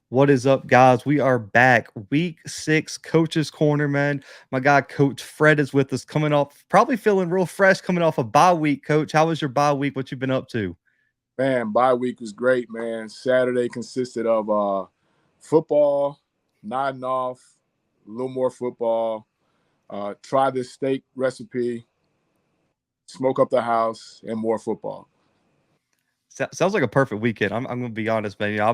What is up, guys? We are back. Week 6, Coach's Corner, man. My guy, Coach Fred, is with us, coming off, probably feeling real fresh, coming off a bye week. Coach, how was your bye week? What you been up to? Man, bye week was great, man. Saturday consisted of football, nodding off, a little more football, try this steak recipe, smoke up the house, and more football. Sounds like a perfect weekend. I'm gonna be honest, man. I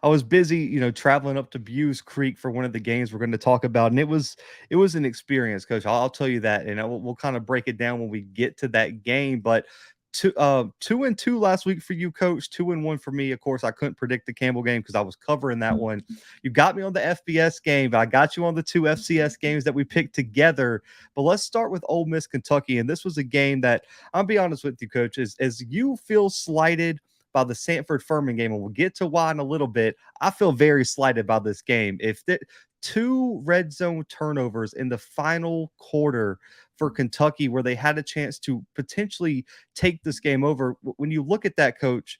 was busy, traveling up to Buse Creek for one of the games we're going to talk about, and it was an experience, Coach. I'll tell you that, and we'll kind of break it down when we get to that game. But 2-2 last week for you, Coach. 2-1 for me. Of course, I couldn't predict the Campbell game because I was covering that one. You got me on the FBS game, but I got you on the two FCS games that we picked together. But let's start with Ole Miss Kentucky, and this was a game that I'll be honest with you, Coach, as you feel slighted by the Samford Furman game, and we'll get to why in a little bit. I feel very slighted by this game. If the two red zone turnovers in the final quarter for Kentucky, where they had a chance to potentially take this game over, when you look at that, Coach,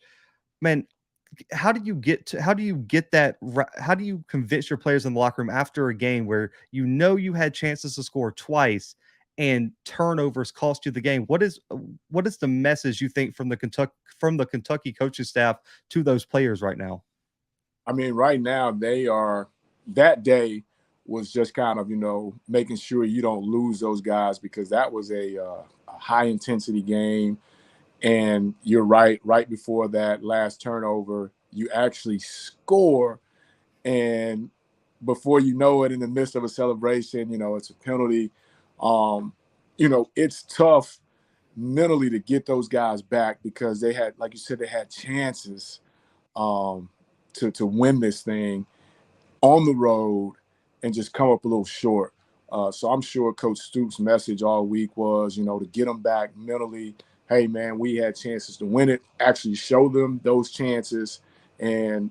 man, how do you convince your players in the locker room after a game where you had chances to score twice and turnovers cost you the game? What is the message you think from the Kentucky coaching staff to those players right now? I mean, right now they are that day was just kind of making sure you don't lose those guys because that was a high intensity game. And you're right. Right before that last turnover, you actually score, and before you know it, in the midst of a celebration, it's a penalty. Um, it's tough mentally to get those guys back because they had, like you said, they had chances um, to win this thing on the road and just come up a little short. So I'm sure Coach Stoops' message all week was, to get them back mentally. Hey, man, we had chances to win it. Actually show them those chances. And,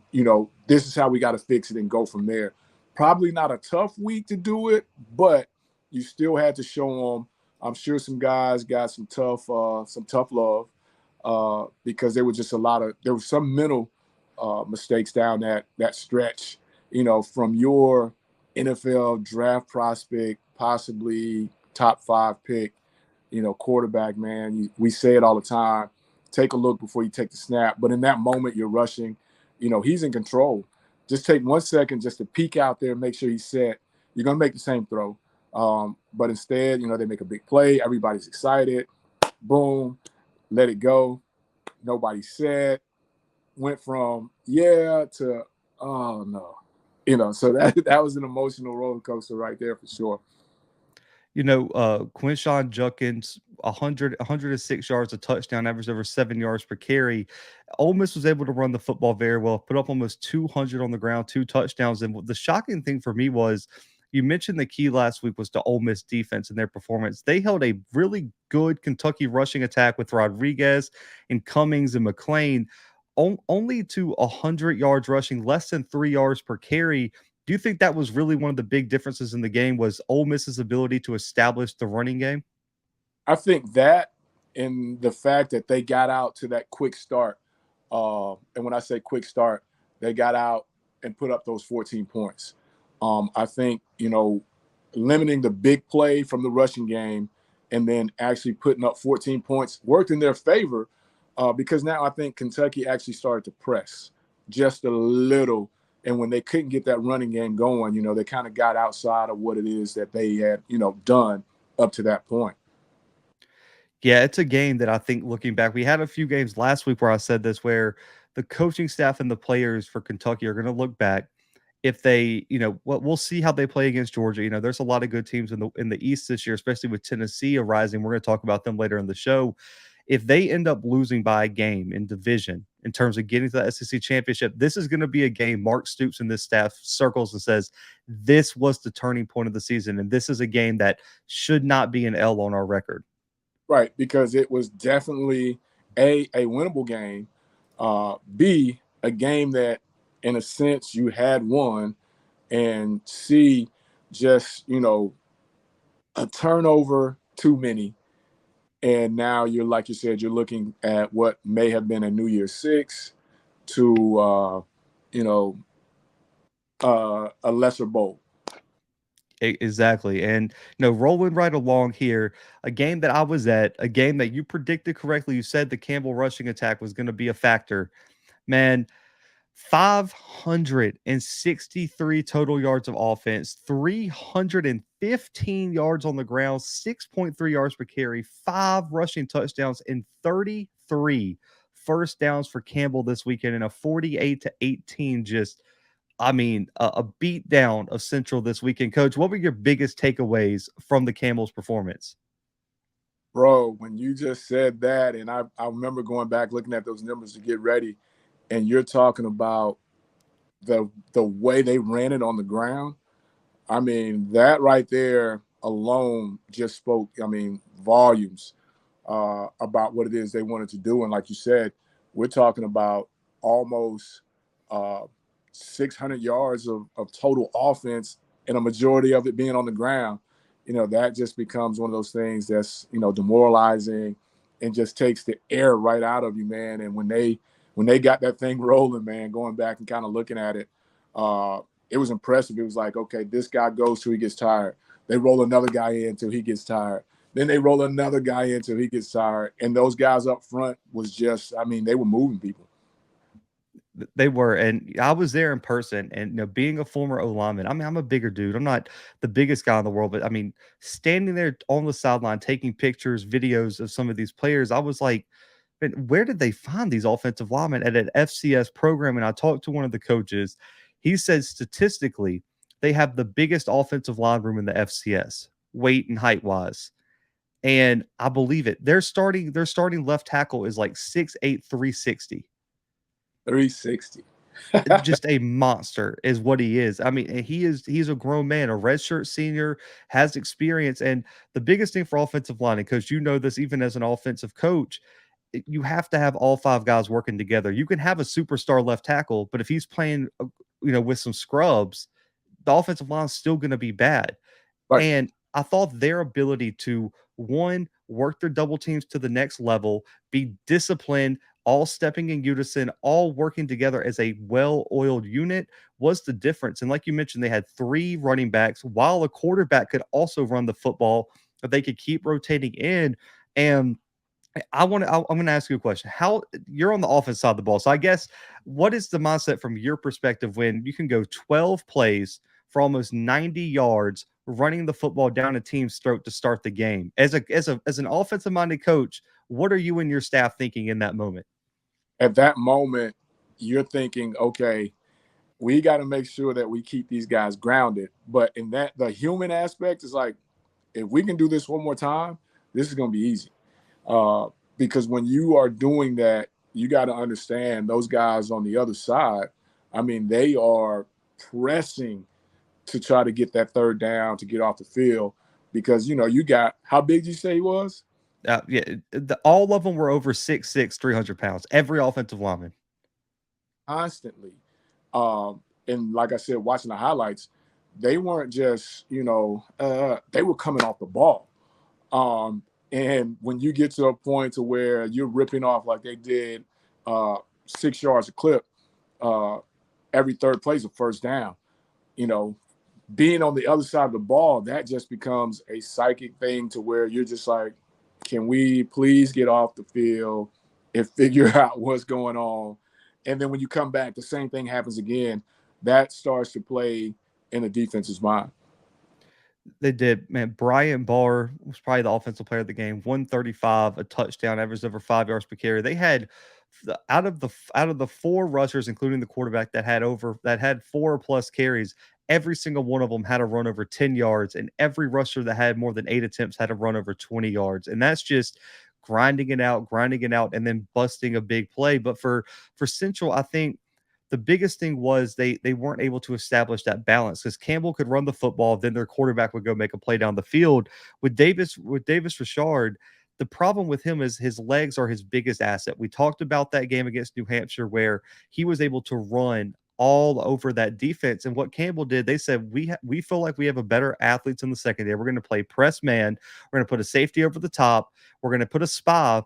this is how we got to fix it and go from there. Probably not a tough week to do it, but you still had to show them. I'm sure some guys got some tough love because there was just there was some mental mistakes down that stretch, from your NFL draft prospect, possibly top 5 pick, quarterback, man. We say it all the time. Take a look before you take the snap. But in that moment, you're rushing. He's in control. Just take 1 second just to peek out there and make sure he's set. You're going to make the same throw. But instead, they make a big play. Everybody's excited. Boom. Let it go. Nobody said. Went from yeah to oh no. So that was an emotional roller coaster right there for sure. Quinshawn Judkins, 106 yards, a touchdown, average over 7 yards per carry. Ole Miss was able to run the football very well, put up almost 200 on the ground, 2 touchdowns. And the shocking thing for me was, you mentioned the key last week was the Ole Miss defense and their performance. They held a really good Kentucky rushing attack with Rodriguez and Cummings and McLean only to 100 yards rushing, less than 3 yards per carry. Do you think that was really one of the big differences in the game was Ole Miss's ability to establish the running game? I think that and the fact that they got out to that quick start, and when I say quick start, they got out and put up those 14 points. I think, limiting the big play from the rushing game and then actually putting up 14 points worked in their favor because now I think Kentucky actually started to press just a little. And when they couldn't get that running game going, they kind of got outside of what it is that they had, done up to that point. Yeah, it's a game that I think looking back, we had a few games last week where I said this, where the coaching staff and the players for Kentucky are going to look back if they, we'll see how they play against Georgia. There's a lot of good teams in the East this year, especially with Tennessee arising. We're going to talk about them later in the show. If they end up losing by a game in division in terms of getting to the SEC championship, this is going to be a game Mark Stoops and this staff circles and says, this was the turning point of the season. And this is a game that should not be an L on our record. Right, because it was definitely a winnable game. B, a game that, in a sense, you had won, and C, just a turnover too many, and now you're like you said, you're looking at what may have been a New Year's Six to you know a lesser bowl. Exactly. And rolling right along here, a game that I was at, a game that you predicted correctly. You said the Campbell rushing attack was going to be a factor. Man, 563 total yards of offense, 315 yards on the ground, 6.3 yards per carry, 5 rushing touchdowns, and 33 first downs for Campbell this weekend in a 48-18 a beat down of Central this weekend. Coach, what were your biggest takeaways from the Camels performance? Bro, when you just said that, and I remember going back looking at those numbers to get ready, and you're talking about the way they ran it on the ground. I mean, that right there alone just spoke, volumes about what it is they wanted to do. And like you said, we're talking about almost 600 yards of total offense and a majority of it being on the ground. That just becomes one of those things that's, demoralizing and just takes the air right out of you, man. And when they got that thing rolling, man, going back and kind of looking at it, it was impressive. It was like, okay, this guy goes till he gets tired. They roll another guy in until he gets tired. Then they roll another guy in until he gets tired. And those guys up front was just, they were moving people. They were, and I was there in person. And being a former O lineman, I'm a bigger dude. I'm not the biggest guy in the world, but standing there on the sideline, taking pictures, videos of some of these players, I was like, man, where did they find these offensive linemen at an FCS program? And I talked to one of the coaches. He said statistically, they have the biggest offensive line room in the FCS, weight and height wise. And I believe it. Their starting left tackle is like 6'8", 360. 360. Just a monster is what he is. He's a grown man, a redshirt senior, has experience. And the biggest thing for offensive line, and coach, this even as an offensive coach, you have to have all 5 guys working together. You can have a superstar left tackle, but if he's playing, with some scrubs, the offensive line is still going to be bad. Right. And I thought their ability to, one, work their double teams to the next level, be disciplined, all stepping in unison, all working together as a well-oiled unit was the difference. And like you mentioned, they had 3 running backs, while a quarterback could also run the football, that they could keep rotating in. And I'm going to ask you a question. How you're on the offense side of the ball. So I guess, what is the mindset from your perspective when you can go 12 plays for almost 90 yards running the football down a team's throat to start the game? As an offensive minded coach, what are you and your staff thinking in that moment? At that moment, you're thinking, okay, we got to make sure that we keep these guys grounded. But in that, the human aspect is like, if we can do this one more time, this is going to be easy. Because when you are doing that, you got to understand those guys on the other side. They are pressing to try to get that third down to get off the field because, you got, how big did you say he was? All of them were over 6'6", 300 pounds. Every offensive lineman. Constantly. And like I said, watching the highlights, they weren't just, they were coming off the ball. And when you get to a point to where you're ripping off like they did 6 yards a clip, every third play is a first down. Being on the other side of the ball, that just becomes a psychic thing to where you're just like, can we please get off the field and figure out what's going on? And then when you come back, the same thing happens again. That starts to play in the defense's mind. They did, man. Brian Barr was probably the offensive player of the game. 135, a touchdown, averaged over 5 yards per carry. They had out of the 4 rushers, including the quarterback, that had 4+ carries. Every single one of them had a run over 10 yards, and every rusher that had more than 8 attempts had a run over 20 yards. And that's just grinding it out, and then busting a big play. But for Central, I think the biggest thing was they weren't able to establish that balance, because Campbell could run the football, then their quarterback would go make a play down the field. With Davis Richard, the problem with him is his legs are his biggest asset. We talked about that game against New Hampshire where he was able to run all over that defense. And what Campbell did, they said, we feel like we have a better athletes in the secondary. We're going to play press man. We're going to put a safety over the top. We're going to put a spy.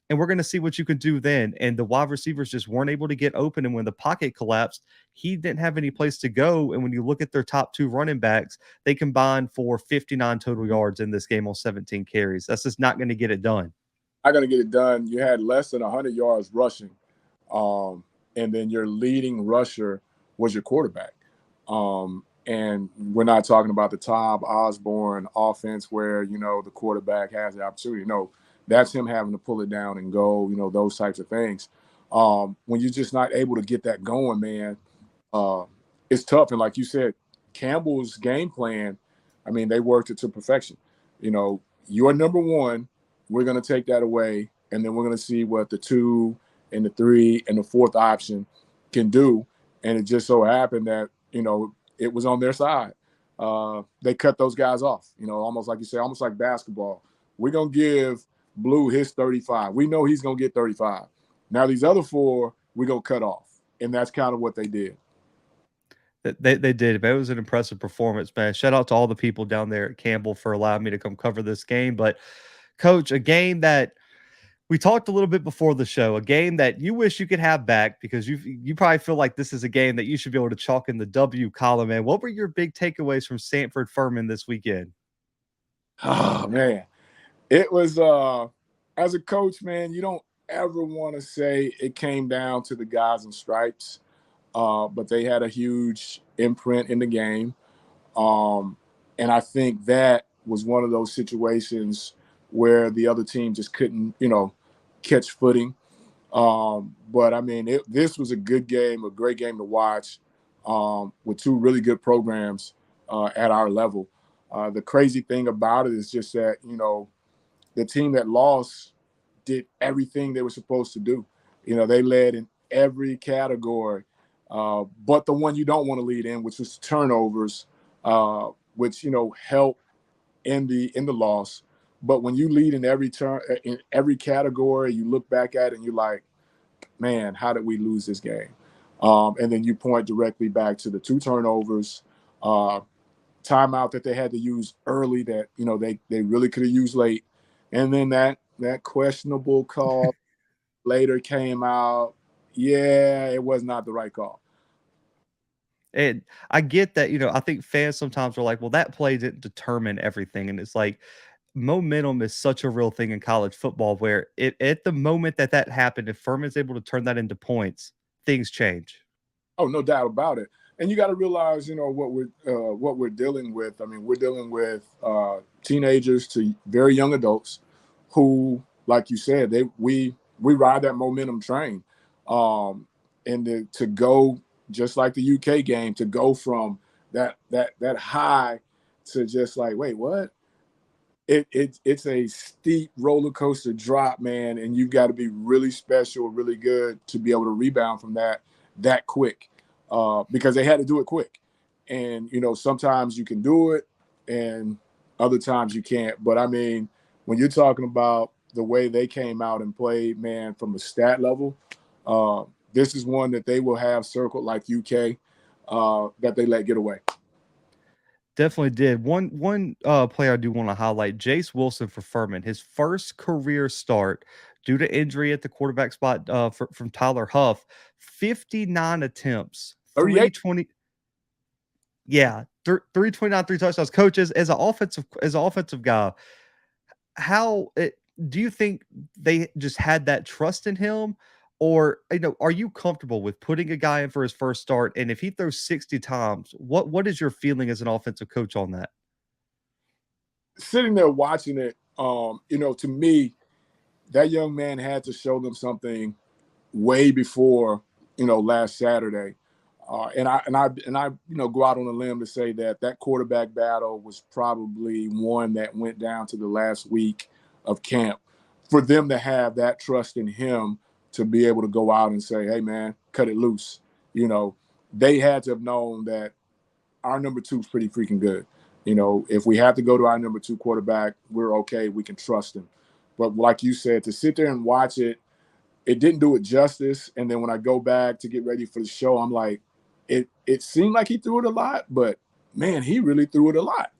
and we're going to see what you can do then. And the wide receivers just weren't able to get open. And when the pocket collapsed, he didn't have any place to go. And when you look at their top two running backs, they combined for 59 total yards in this game on 17 carries. That's just not going to get it done. Not going to get it done. You had less than 100 yards rushing. And then your leading rusher was your quarterback. And we're not talking about the Tom Osborne offense where, the quarterback has the opportunity. No, that's him having to pull it down and go, those types of things. When you're just not able to get that going, man, it's tough. And like you said, Campbell's game plan, I mean, they worked it to perfection. You're number one. We're going to take that away, and then we're going to see what the 2 and the 3 and the 4th option can do. And it just so happened that, it was on their side. They cut those guys off, almost like you say, almost like basketball. We're going to give Blue his 35. We know he's going to get 35. Now these other 4, we're going to cut off. And that's kind of what they did. They did, but it was an impressive performance, man. Shout out to all the people down there at Campbell for allowing me to come cover this game. But, Coach, a game that we talked a little bit before the show, a game that you wish you could have back because you probably feel like this is a game that you should be able to chalk in the W column, man. What were your big takeaways from Samford Furman this weekend? Oh, man. It was, as a coach, man, you don't ever want to say it came down to the guys in stripes, but they had a huge imprint in the game. And I think that was one of those situations where the other team just couldn't, catch footing. But, I mean, this was a good game, a great game to watch with 2 really good programs at our level. The crazy thing about it is just that, the team that lost did everything they were supposed to do. They led in every category, but the one you don't want to lead in, which was turnovers, which, helped in the loss. But when you lead in every category, you look back at it and you're like, man, how did we lose this game? And then you point directly back to the 2 turnovers, timeout that they had to use early that, they really could have used late. And then that questionable call later came out. Yeah, it was not the right call. And I get that, I think fans sometimes are like, well, that play didn't determine everything. And it's like, momentum is such a real thing in college football where at the moment that happened, if Furman's able to turn that into points, things change. Oh, no doubt about it. And you got to realize, what we're dealing with. I mean, we're dealing with teenagers to very young adults who, like you said, we ride that momentum train, and to go just like the UK game, to go from that high to just like, wait, what? It's a steep roller coaster drop, man, and you've got to be really special, really good to be able to rebound from that quick, because they had to do it quick. And sometimes you can do it, and other times you can't. But I mean, when you're talking about the way they came out and played, man, from the stat level, this is one that they will have circled like UK, that they let get away. Definitely did. One player I do want to highlight, Jace Wilson for Furman, his first career start due to injury at the quarterback spot from Tyler Huff, 59 attempts, 320. Yeah, 329, 3 touchdowns. Coaches, as an offensive guy, do you think they just had that trust in him? Or, are you comfortable with putting a guy in for his first start? And if he throws 60 times, what is your feeling as an offensive coach on that? Sitting there watching it, to me, that young man had to show them something way before, last Saturday. And I go out on a limb to say that quarterback battle was probably one that went down to the last week of camp. For them to have that trust in him to be able to go out and say, hey, man, cut it loose. They had to have known that our number 2 is pretty freaking good. If we have to go to our number 2 quarterback, we're okay. We can trust him. But like you said, to sit there and watch it, it didn't do it justice. And then when I go back to get ready for the show, I'm like, it seemed like he threw it a lot, but, man, he really threw it a lot.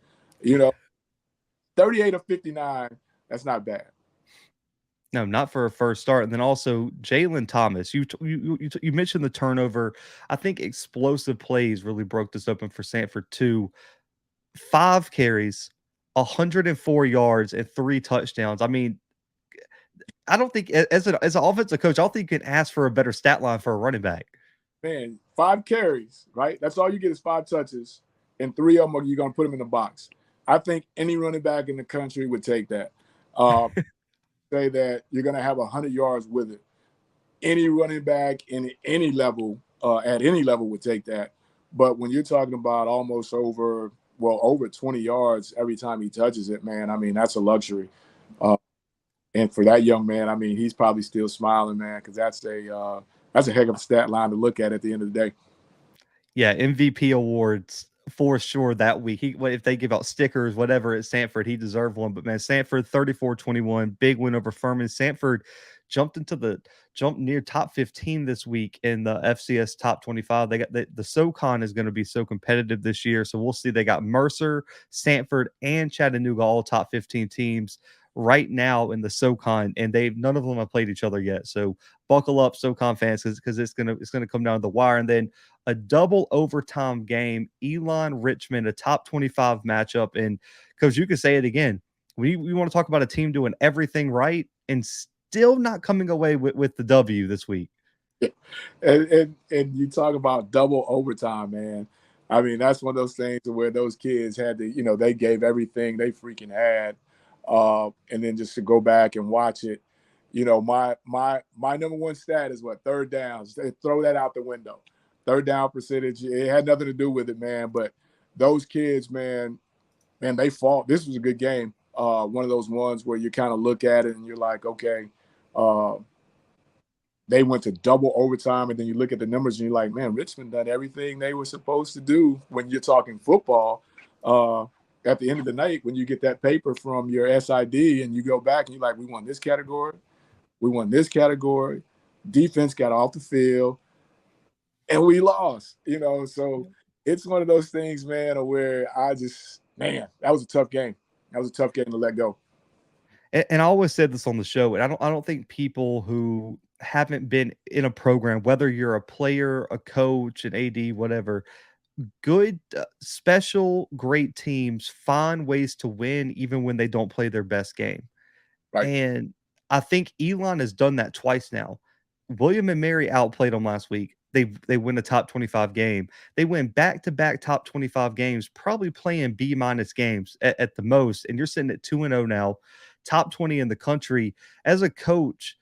38 of 59, that's not bad. No, not for a first start. And then also Jalen Thomas. You mentioned the turnover. I think explosive plays really broke this open for Samford too. 5 carries, 104 yards, and 3 touchdowns. I mean, I don't think as an offensive coach, I don't think you can ask for a better stat line for a running back. Man, 5 carries, right? That's all you get is 5 touches, and 3 of them you're going to put them in the box. I think any running back in the country would take that. Say that you're going to have 100 yards with it. Any running back in any level, at any level, would take that. But when you're talking about almost over 20 yards every time he touches it, man, I mean, that's a luxury. And for that young man, I mean, he's probably still smiling, man, because that's a heck of a stat line to look at the end of the day. Yeah, MVP awards for sure that week. If they give out stickers, whatever at Samford, he deserved one. But man, Samford 34-21, big win over Furman. Samford jumped near top 15 this week in the FCS top 25. They got the SoCon is going to be so competitive this year. So we'll see. They got Mercer, Samford, and Chattanooga all top 15 teams right now in the SoCon, and none of them have played each other yet. So buckle up, SoCon fans, because it's gonna come down to the wire. And then a double overtime game, Elon Richmond, a top 25 matchup. And coach, you can say it again. We want to talk about a team doing everything right and still not coming away with the W this week. And you talk about double overtime, man. I mean, that's one of those things where those kids had to, they gave everything they freaking had. And then just to go back and watch it, my number one stat is what? Third downs. They throw that out the window. Third down percentage, it had nothing to do with it, man. But those kids, man, they fought. This was a good game. One of those ones where you kind of look at it and you're like, okay, they went to double overtime, and then you look at the numbers and you're like, man, Richmond done everything they were supposed to do when you're talking football. At the end of the night, when you get that paper from your SID and you go back and you're like, we won this category, we won this category, defense got off the field, and we lost, So it's one of those things, man, where that was a tough game. That was a tough game to let go. And I always said this on the show, and I don't think people who haven't been in a program, whether you're a player, a coach, an AD, whatever, good, special, great teams find ways to win even when they don't play their best game. Right. And I think Elon has done that twice now. William and Mary outplayed them last week. They win a top 25 game. They win back-to-back top 25 games, probably playing B-minus games at the most. And you're sitting at 2-0 now, top 20 in the country. As a coach,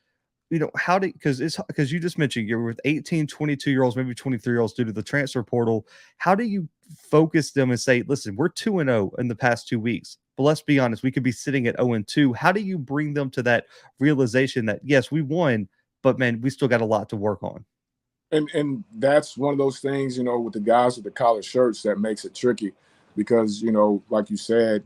how do because you just mentioned you're with 18, 22-year-olds, maybe 23-year-olds due to the transfer portal. How do you focus them and say, listen, we're 2-0 in the past 2 weeks, but let's be honest, we could be sitting at 0-2. How do you bring them to that realization that yes, we won, but man, we still got a lot to work on? And that's one of those things, with the guys with the collared shirts that makes it tricky because, like you said,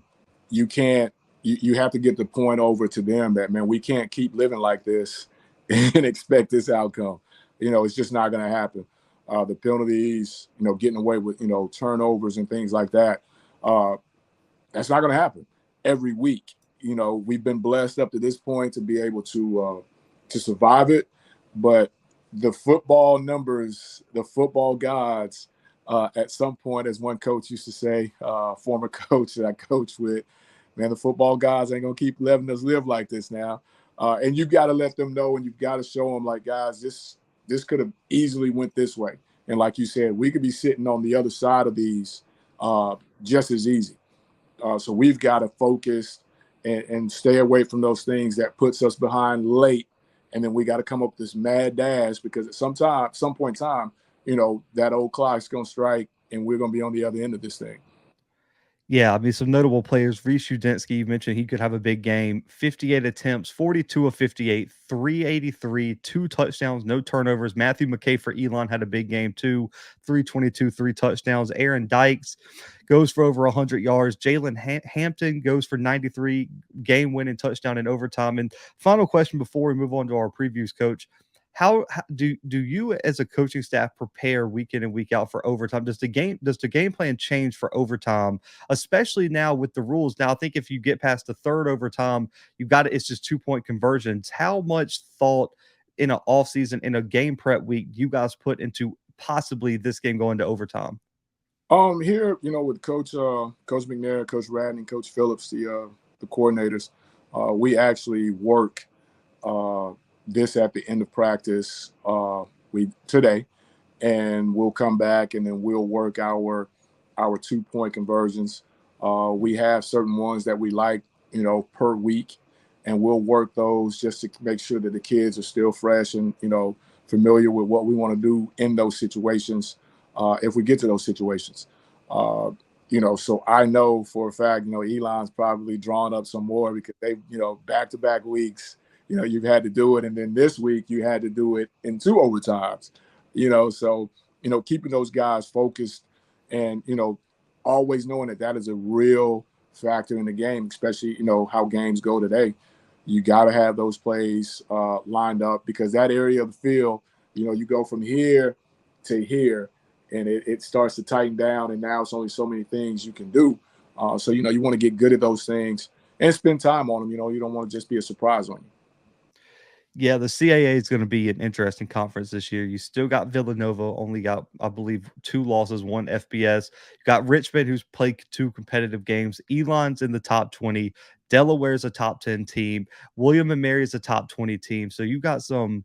you can't, you have to get the point over to them that, man, we can't keep living like this and expect this outcome. It's just not going to happen. The penalties, getting away with, turnovers and things like that. That's not going to happen every week. We've been blessed up to this point to be able to survive it, but the football numbers, the football gods, at some point, as one coach used to say, former coach that I coached with, man, the football gods ain't going to keep letting us live like this now. And you've got to let them know, and you've got to show them, like, guys, this could have easily went this way. And like you said, we could be sitting on the other side of these just as easy. So we've got to focus and stay away from those things that puts us behind late. And then we got to come up with this mad dash because at some point in time, that old clock's going to strike and we're going to be on the other end of this thing. Yeah, I mean, some notable players. Reese Udinski, you mentioned he could have a big game. 58 attempts, 42 of 58, 383, 2 touchdowns, no turnovers. Matthew McKay for Elon had a big game too. 322, 3 touchdowns. Aaron Dykes goes for over 100 yards. Jalen Hampton goes for 93, game-winning touchdown in overtime. And final question before we move on to our previews, Coach. how do you as a coaching staff prepare week in and week out for overtime? Does the game plan change for overtime, especially now with the rules? Now, I think if you get past the third overtime, you got it's just 2-point conversions. How much thought in an off season in a game prep week you guys put into possibly this game going to overtime? Here, with Coach McNair, Coach Radney, Coach Phillips, the coordinators, we actually work this at the end of practice we today, and we'll come back and then we'll work our 2-point conversions. We have certain ones that we like, per week, and we'll work those just to make sure that the kids are still fresh and familiar with what we want to do in those situations. If we get to those situations, so I know for a fact, Elon's probably drawn up some more because they, back-to-back weeks, you've had to do it. And then this week you had to do it in 2 overtimes, so, keeping those guys focused and, always knowing that is a real factor in the game, especially, how games go today. You got to have those plays lined up because that area of the field, you go from here to here and it starts to tighten down. And now it's only so many things you can do. So, you want to get good at those things and spend time on them. You don't want to just be a surprise on you. Yeah, the CAA is going to be an interesting conference this year. You still got Villanova, only got, I believe, 2 losses, 1 FBS. You got Richmond, who's played 2 competitive games. Elon's in the top 20. Delaware's a top 10 team. William and Mary is a top 20 team. So you got some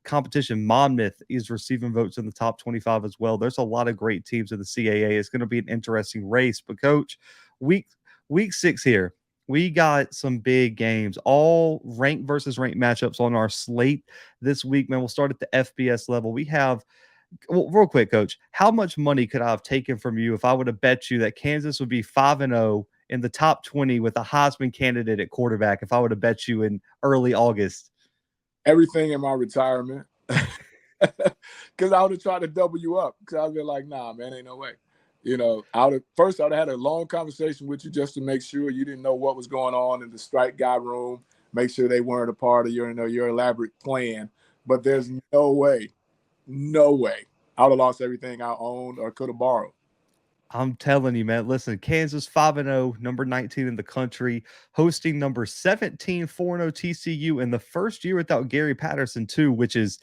competition. Monmouth is receiving votes in the top 25 as well. There's a lot of great teams in the CAA. It's going to be an interesting race. But coach, week week 6 here. We got some big games, all ranked versus ranked matchups on our slate this week, man. We'll start at the FBS level. We have, well, real quick, coach, how much money could I have taken from you if I would have bet you that Kansas would be 5-0 in the top 20 with a Heisman candidate at quarterback if I would have bet you in early August? Everything in my retirement. Because I would have tried to double you up. Because I'd be like, nah, man, ain't no way. I would have had a long conversation with you just to make sure you didn't know what was going on in the strike guy room, make sure they weren't a part of your elaborate plan. But there's no way I would have lost everything I owned or could have borrowed. I'm telling you, man. Listen, Kansas 5-0, number 19 in the country, hosting number 17 4-0 TCU in the first year without Gary Patterson, too, which is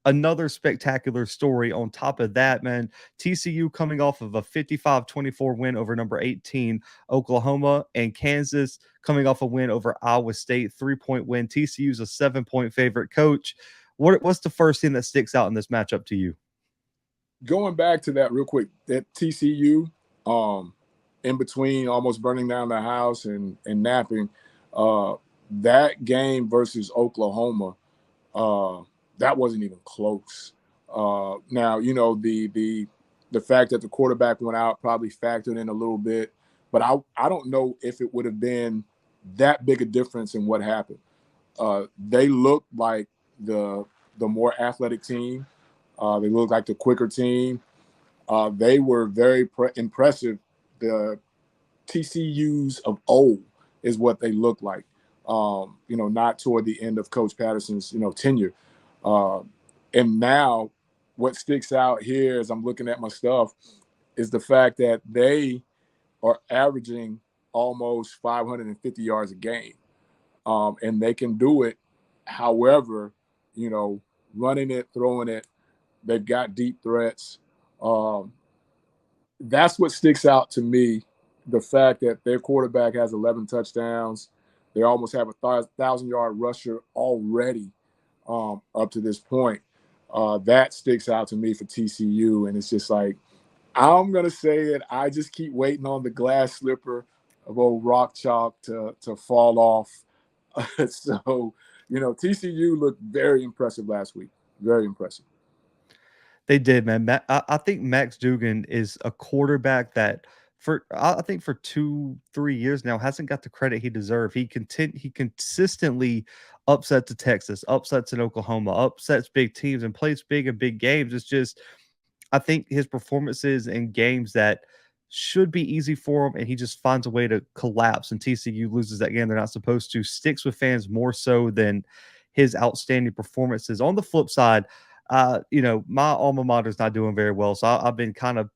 another spectacular story. On top of that, man, TCU coming off of a 55-24 win over number 18 Oklahoma, and Kansas coming off a win over Iowa State, 3-point win. TCU's a 7-point favorite. Coach, what's the first thing that sticks out in this matchup to you? Going back to that real quick, that TCU, in between almost burning down the house and napping, that game versus Oklahoma, that wasn't even close. Now, the fact that the quarterback went out probably factored in a little bit, but I don't know if it would have been that big a difference in what happened. They looked like the more athletic team. They looked like the quicker team. They were very impressive. The TCUs of old is what they look like. Not toward the end of Coach Patterson's, tenure. And now what sticks out here as I'm looking at my stuff is the fact that they are averaging almost 550 yards a game. And they can do it. However, running it, throwing it, they've got deep threats. That's what sticks out to me, the fact that their quarterback has 11 touchdowns. They almost have a 1,000-yard rusher already up to this point. That sticks out to me for TCU, and it's just like, I'm going to say it. I just keep waiting on the glass slipper of old Rock Chalk to fall off. So, TCU looked very impressive last week. Very impressive. They did, man. I think Max Duggan is a quarterback that I think for 2-3 years now hasn't got the credit he deserved. He consistently upsets to Texas, upsets in Oklahoma, upsets big teams, and plays big in big games. It's just I think his performances in games that should be easy for him, and he just finds a way to collapse. And TCU loses that game they're not supposed to. Sticks with fans more so than his outstanding performances. On the flip side, my alma mater is not doing very well, so I've been kind of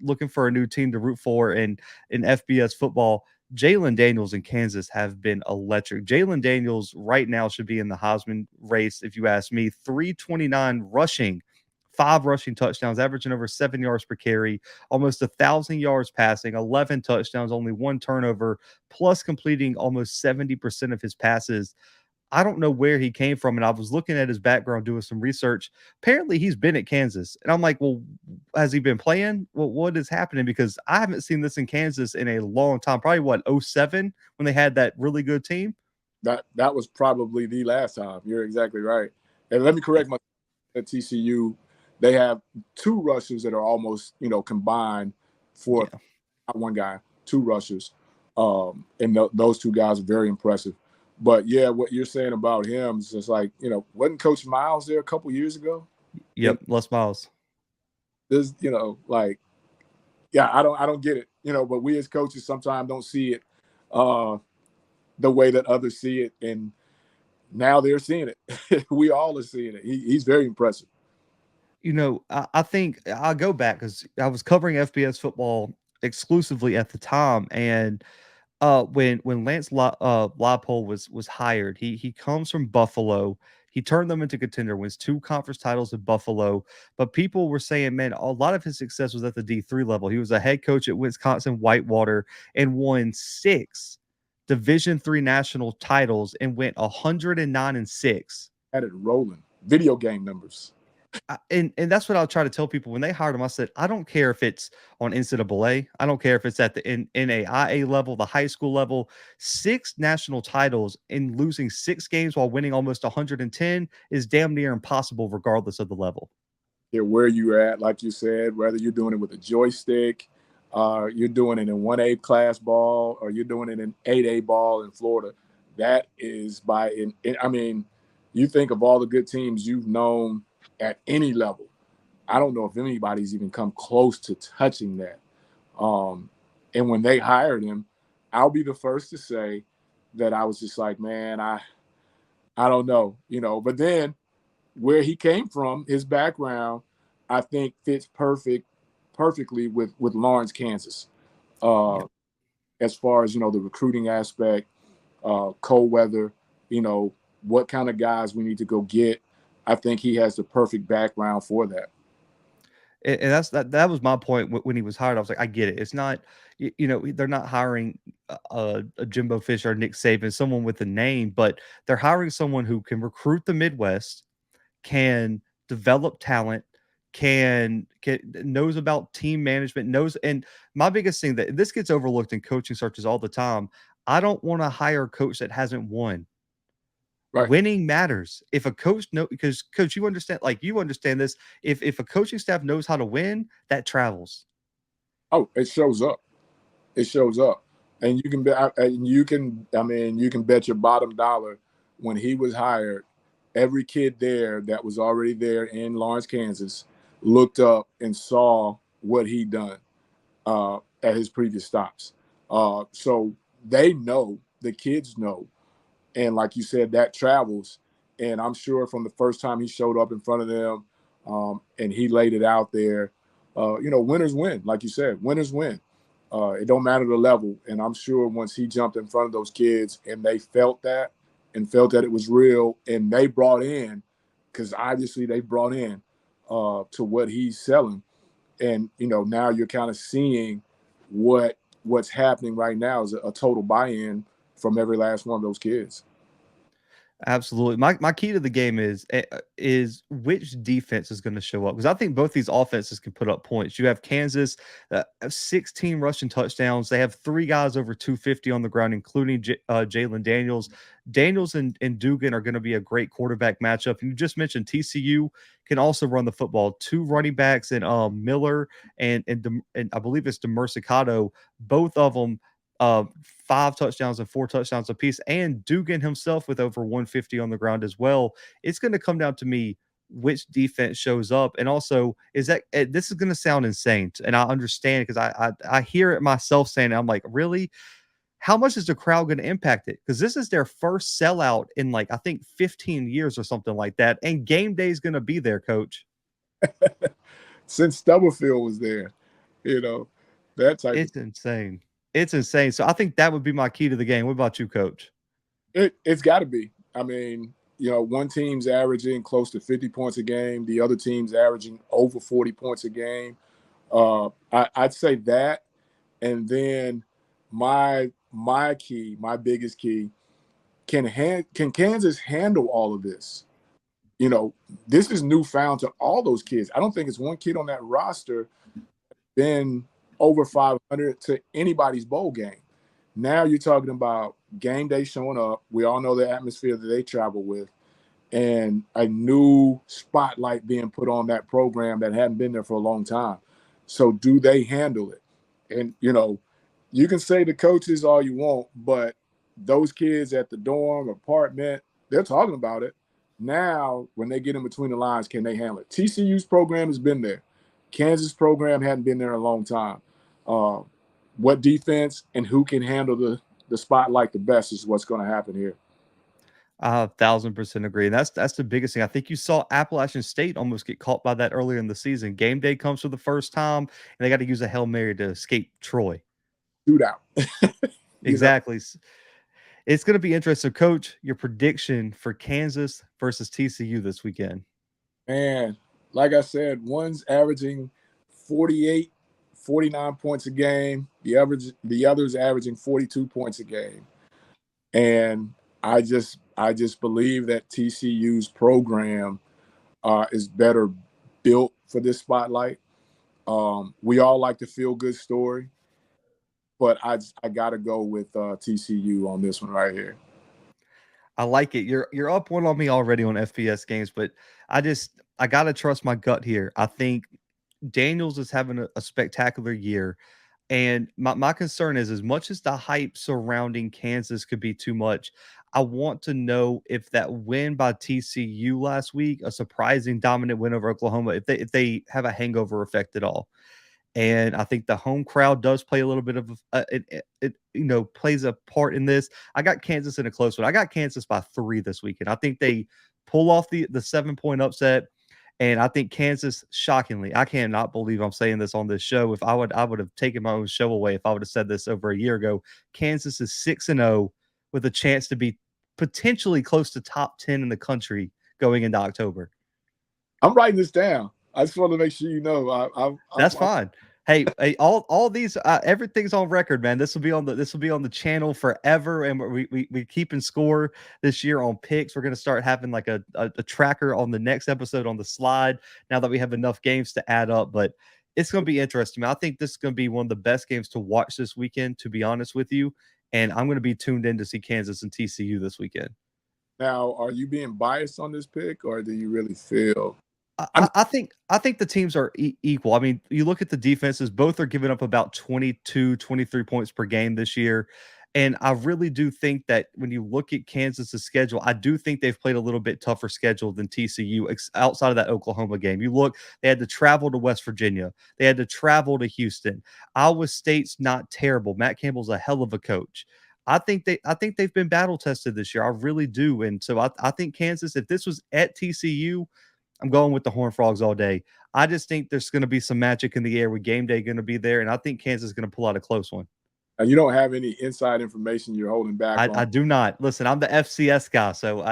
looking for a new team to root for in FBS football. Jalen Daniels in Kansas have been electric. Jalen Daniels right now should be in the Heisman race, if you ask me. 329 rushing, 5 rushing touchdowns, averaging over 7 yards per carry, almost 1,000 yards passing, 11 touchdowns, only 1 turnover, plus completing almost 70% of his passes. I don't know where he came from. And I was looking at his background, doing some research. Apparently, he's been at Kansas. And I'm like, well, has he been playing? Well, what is happening? Because I haven't seen this in Kansas in a long time. Probably what, '07 when they had that really good team? That was probably the last time. You're exactly right. And let me correct myself. At TCU, they have 2 rushers that are almost, combined for Yeah. one guy, 2 rushers. And those 2 guys are very impressive. But yeah, what you're saying about him is just like, wasn't Coach Miles there a couple years ago? And Yep. Les Miles. this, like, yeah, I don't get it, but we as coaches sometimes don't see it the way that others see it. And now they're seeing it. We all are seeing it. He's very impressive. I think I'll go back because I was covering FBS football exclusively at the time. And when Lance Leipold was hired, he comes from Buffalo. He turned them into contender, wins 2 conference titles at Buffalo. But people were saying, man, a lot of his success was at the D3 level. He was a head coach at Wisconsin Whitewater and won 6 Division 3 national titles and went 109-6. Had it rolling. Video game numbers. And that's what I'll try to tell people when they hired him. I said, I don't care if it's on NCAA. I don't care if it's at the NAIA level, the high school level. 6 national titles and losing 6 games while winning almost 110 is damn near impossible, regardless of the level. Yeah, where you're at, like you said, whether you're doing it with a joystick, you're doing it in 1A class ball, or you're doing it in 8A ball in Florida. That is I mean, you think of all the good teams you've known at any level. I don't know if anybody's even come close to touching that. And when they hired him, I'll be the first to say that I was just like, man, I don't know, But then where he came from, his background, I think fits perfectly with Lawrence, Kansas. Yeah. As far as the recruiting aspect, cold weather, what kind of guys we need to go get. I think he has the perfect background for that. And that was my point when he was hired. I was like, I get it. It's not, they're not hiring a Jimbo Fisher or Nick Saban, someone with a name, but they're hiring someone who can recruit the Midwest, can develop talent, can knows about team management, knows. And my biggest thing that this gets overlooked in coaching searches all the time. I don't want to hire a coach that hasn't won. Right. Winning matters. If a coach because coach, you understand this. If a coaching staff knows how to win, that travels. Oh, it shows up. It shows up, and you can you can bet your bottom dollar when he was hired, every kid there that was already there in Lawrence, Kansas, looked up and saw what he'd done at his previous stops. So they know, the kids know. And like you said, that travels. And I'm sure from the first time he showed up in front of them and he laid it out there, winners win. Like you said, winners win. It don't matter the level. And I'm sure once he jumped in front of those kids and they felt that and felt that it was real, and they brought in, because obviously they brought in to what he's selling. And, now you're kind of seeing what's happening right now is a total buy-in from every last one of those kids. Absolutely. My key to the game is which defense is going to show up, because I think both these offenses can put up points. You have Kansas, have 16 rushing touchdowns. They have 3 guys over 250 on the ground, including Jalen Daniels. Daniels and Dugan are going to be a great quarterback matchup. And you just mentioned TCU can also run the football. 2 running backs in Miller and I believe it's Demercado. Both of them 5 touchdowns and 4 touchdowns apiece, and Dugan himself with over 150 on the ground as well. It's going to come down to me which defense shows up, and also is that this is going to sound insane, and I understand because I hear it myself saying it. I'm like, really? how much is the crowd going to impact it? Because this is their first sellout in like, I think 15 years or something like that. And game day is going to be there, coach. Since Stubblefield was there, you know, that type of It's insane. It's insane. So I think that would be my key to the game. What about you, coach? it's got to be. I mean, one team's averaging close to 50 points a game. The other team's averaging over 40 points a game. I'd say that. And then my key, my biggest key, can Kansas handle all of this? This is newfound to all those kids. I don't think it's one kid on that roster been over 500 to anybody's bowl game. Now you're talking about game day showing up. We all know the atmosphere that they travel with, and a new spotlight being put on that program that hadn't been there for a long time. So do they handle it? And, you can say the coaches all you want, but those kids at the dorm, apartment, they're talking about it. Now, when they get in between the lines, can they handle it? TCU's program has been there. Kansas program hadn't been there in a long time. What defense and who can handle the spotlight the best is what's going to happen here. I 1,000% agree. And that's the biggest thing. I think you saw Appalachian State almost get caught by that earlier in the season. Game day comes for the first time, and they got to use a Hail Mary to escape Troy. Shootout. Exactly. It's going to be interesting. Coach, your prediction for Kansas versus TCU this weekend? Man, like I said, one's averaging 48, 49 points a game. The other's averaging 42 points a game. And I just believe that TCU's program is better built for this spotlight. We all like the feel good story, but I got to go with TCU on this one right here. I like it. You're up one on me already on FBS games, but I gotta trust my gut here. I think Daniels is having a spectacular year. And my concern is, as much as the hype surrounding Kansas could be too much, I want to know if that win by TCU last week, a surprising dominant win over Oklahoma, if they have a hangover effect at all. And I think the home crowd does play a little bit of it plays a part in this. I got Kansas in a close one. I got Kansas by 3 this weekend. I think they pull off the 7-point upset. And I think Kansas, shockingly, I cannot believe I'm saying this on this show. If I would have taken my own show away if I would have said this over a year ago. Kansas is 6-0 with a chance to be potentially close to top 10 in the country going into October. I'm writing this down. I just want to make sure you know. That's fine. Hey, all these everything's on record, man. This will be on the channel forever, and we keeping score this year on picks. We're gonna start having like a tracker on the next episode on the slide now that we have enough games to add up. But it's gonna be interesting, man. I think this is gonna be one of the best games to watch this weekend, to be honest with you. And I'm gonna be tuned in to see Kansas and TCU this weekend. Now, are you being biased on this pick, or do you really feel? I think the teams are equal. I mean, you look at the defenses, both are giving up about 22, 23 points per game this year. And I really do think that when you look at Kansas's schedule, I do think they've played a little bit tougher schedule than TCU outside of that Oklahoma game. You look, they had to travel to West Virginia. They had to travel to Houston. Iowa State's not terrible. Matt Campbell's a hell of a coach. I think they've been battle tested this year. I really do. And so I think Kansas, if this was at TCU, I'm going with the Horned Frogs all day. I just think there's going to be some magic in the air with game day going to be there, and I think Kansas is going to pull out a close one. And you don't have any inside information you're holding back on? I do not. Listen, I'm the FCS guy, so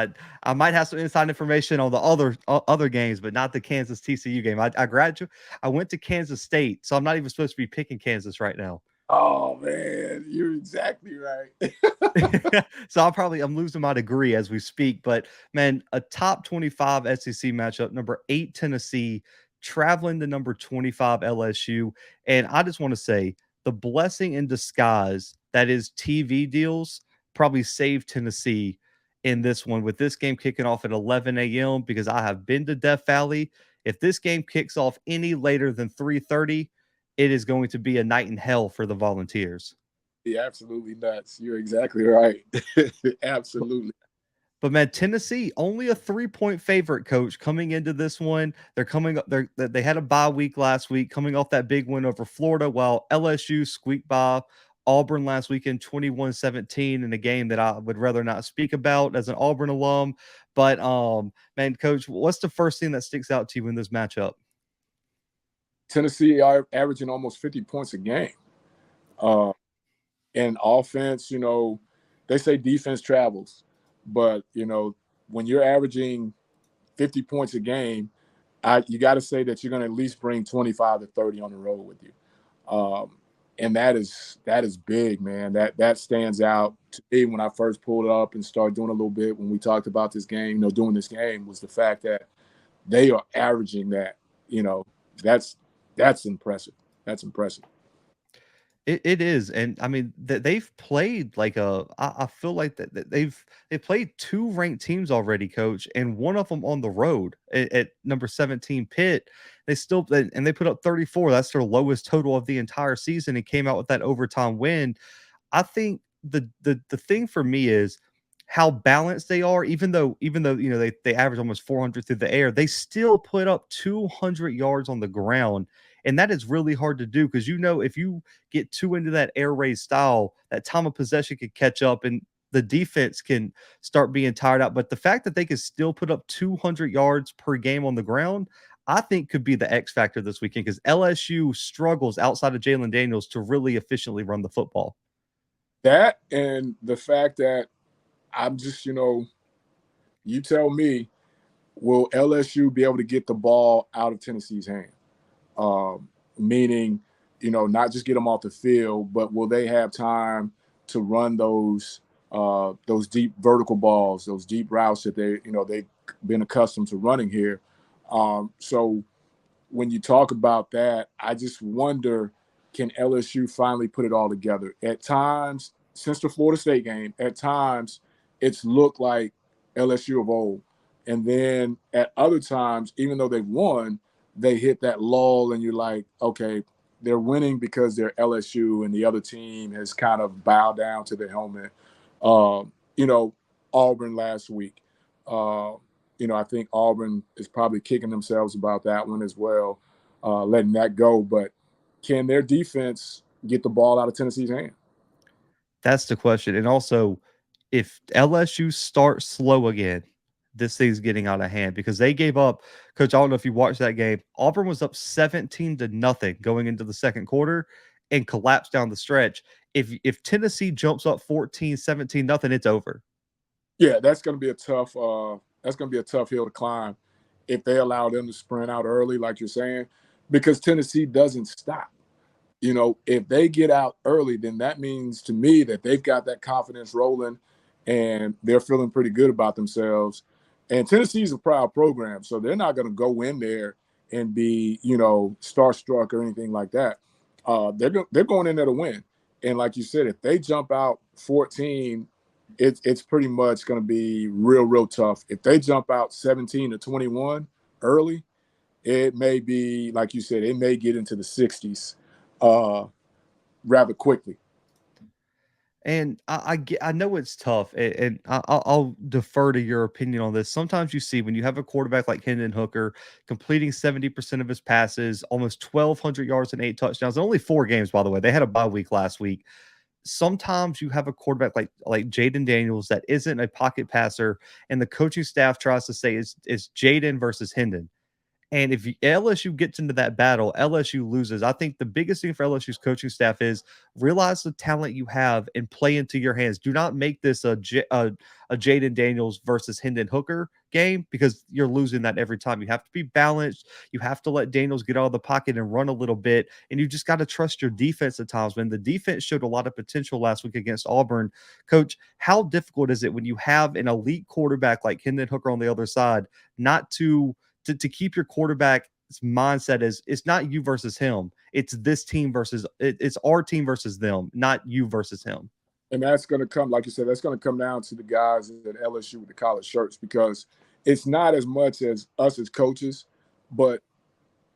I might have some inside information on the other games, but not the Kansas TCU game. I went to Kansas State, so I'm not even supposed to be picking Kansas right now. Oh man, you're exactly right. So I'm losing my degree as we speak. But man, a top 25 SEC matchup, number 8 Tennessee traveling to number 25 LSU. And I just want to say the blessing in disguise that is TV deals probably saved Tennessee in this one, with this game kicking off at 11 a.m. because I have been to Death Valley. If this game kicks off any later than 3:30, it is going to be a night in hell for the Volunteers. Yeah, absolutely nuts. You're exactly right. Absolutely. But man, Tennessee only a 3-point favorite, coach, coming into this one. They had a bye week last week, coming off that big win over Florida, while LSU squeaked by Auburn last weekend, 21-17 in a game that I would rather not speak about as an Auburn alum. But, man, Coach, what's the first thing that sticks out to you in this matchup? Tennessee are averaging almost 50 points a game. And offense, they say defense travels, but when you're averaging 50 points a game, you got to say that you're going to at least bring 25 to 30 on the road with you. And that is big, man. That stands out to me when I first pulled it up and started doing a little bit when we talked about this game, doing this game, was the fact that they are averaging that. That's impressive. That's impressive. It is, and I mean they've played like I feel like that they've played two ranked teams already, Coach, and one of them on the road at number 17 Pitt. They still and they put up 34. That's their lowest total of the entire season, and came out with that overtime win. I think the thing for me is how balanced they are. Even though they average almost 400 through the air, they still put up 200 yards on the ground, and that is really hard to do because if you get too into that air raid style, that time of possession can catch up and the defense can start being tired out. But the fact that they can still put up 200 yards per game on the ground, I think could be the X factor this weekend because LSU struggles outside of Jalen Daniels to really efficiently run the football. That and the fact that I'm just, you tell me, will LSU be able to get the ball out of Tennessee's hand? Meaning, not just get them off the field, but will they have time to run those deep vertical balls, those deep routes that they've been accustomed to running here? So when you talk about that, I just wonder, can LSU finally put it all together? At times, since the Florida State game, at times it's looked like LSU of old. And then at other times, even though they've won, they hit that lull and you're like, okay, they're winning because they're LSU and the other team has kind of bowed down to their helmet. Auburn last week. I think Auburn is probably kicking themselves about that one as well, letting that go. But can their defense get the ball out of Tennessee's hand? That's the question. And also, if LSU starts slow again, this thing's getting out of hand because they gave up. Coach, I don't know if you watched that game. Auburn was up 17-0 going into the second quarter and collapsed down the stretch. If Tennessee jumps up 14-17-0, it's over. Yeah, that's going to be a tough hill to climb if they allow them to sprint out early, like you're saying, because Tennessee doesn't stop. If they get out early, then that means to me that they've got that confidence rolling and they're feeling pretty good about themselves. And Tennessee's a proud program, so they're not going to go in there and be, starstruck or anything like that. They're going in there to win. And like you said, if they jump out 14, it's pretty much going to be real, real tough. If they jump out 17-21 early, it may be, like you said, it may get into the 60s rather quickly. And I know it's tough, and I'll defer to your opinion on this. Sometimes you see when you have a quarterback like Hendon Hooker completing 70% of his passes, almost 1,200 yards and 8 touchdowns, and only 4 games, by the way. They had a bye week last week. Sometimes you have a quarterback like Jaden Daniels that isn't a pocket passer, and the coaching staff tries to say it's Jaden versus Hendon. And if LSU gets into that battle, LSU loses. I think the biggest thing for LSU's coaching staff is realize the talent you have and play into your hands. Do not make this a Jaden Daniels versus Hendon Hooker game because you're losing that every time. You have to be balanced. You have to let Daniels get out of the pocket and run a little bit. And you just got to trust your defense at times. When the defense showed a lot of potential last week against Auburn, Coach, how difficult is it when you have an elite quarterback like Hendon Hooker on the other side not to keep your quarterback's mindset is it's not you versus him. It's this team versus it's our team versus them, not you versus him. And that's going to come, like you said, that's going to come down to the guys at LSU with the college shirts because it's not as much as us as coaches, but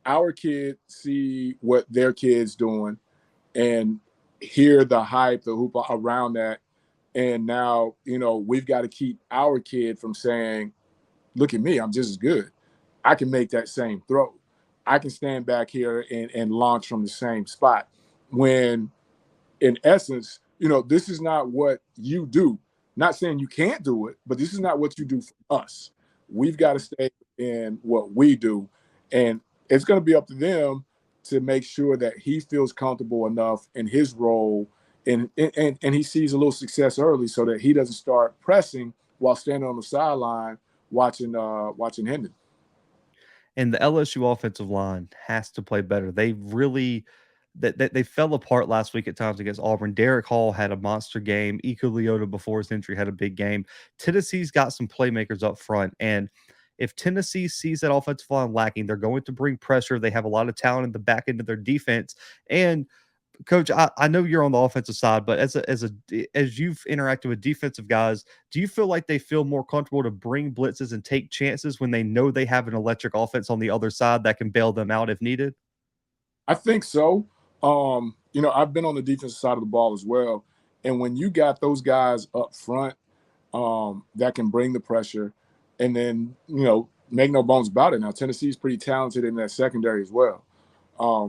our kids see what their kids doing and hear the hype, the hoop around that. And now, we've got to keep our kid from saying, look at me, I'm just as good. I can make that same throw. I can stand back here and launch from the same spot. When in essence, this is not what you do. Not saying you can't do it, but this is not what you do for us. We've got to stay in what we do. And it's going to be up to them to make sure that he feels comfortable enough in his role and he sees a little success early so that he doesn't start pressing while standing on the sideline watching Hendon. And the LSU offensive line has to play better. They really they fell apart last week at times against Auburn. Derek Hall had a monster game. Iko Leota before his injury had a big game. Tennessee's got some playmakers up front, and if Tennessee sees that offensive line lacking, they're going to bring pressure. They have a lot of talent in the back end of their defense. And Coach, I know you're on the offensive side, but as you've interacted with defensive guys, do you feel like they feel more comfortable to bring blitzes and take chances when they know they have an electric offense on the other side that can bail them out if needed? I think so. I've been on the defensive side of the ball as well. And when you got those guys up front that can bring the pressure, and then, make no bones about it. Now, Tennessee's pretty talented in that secondary as well.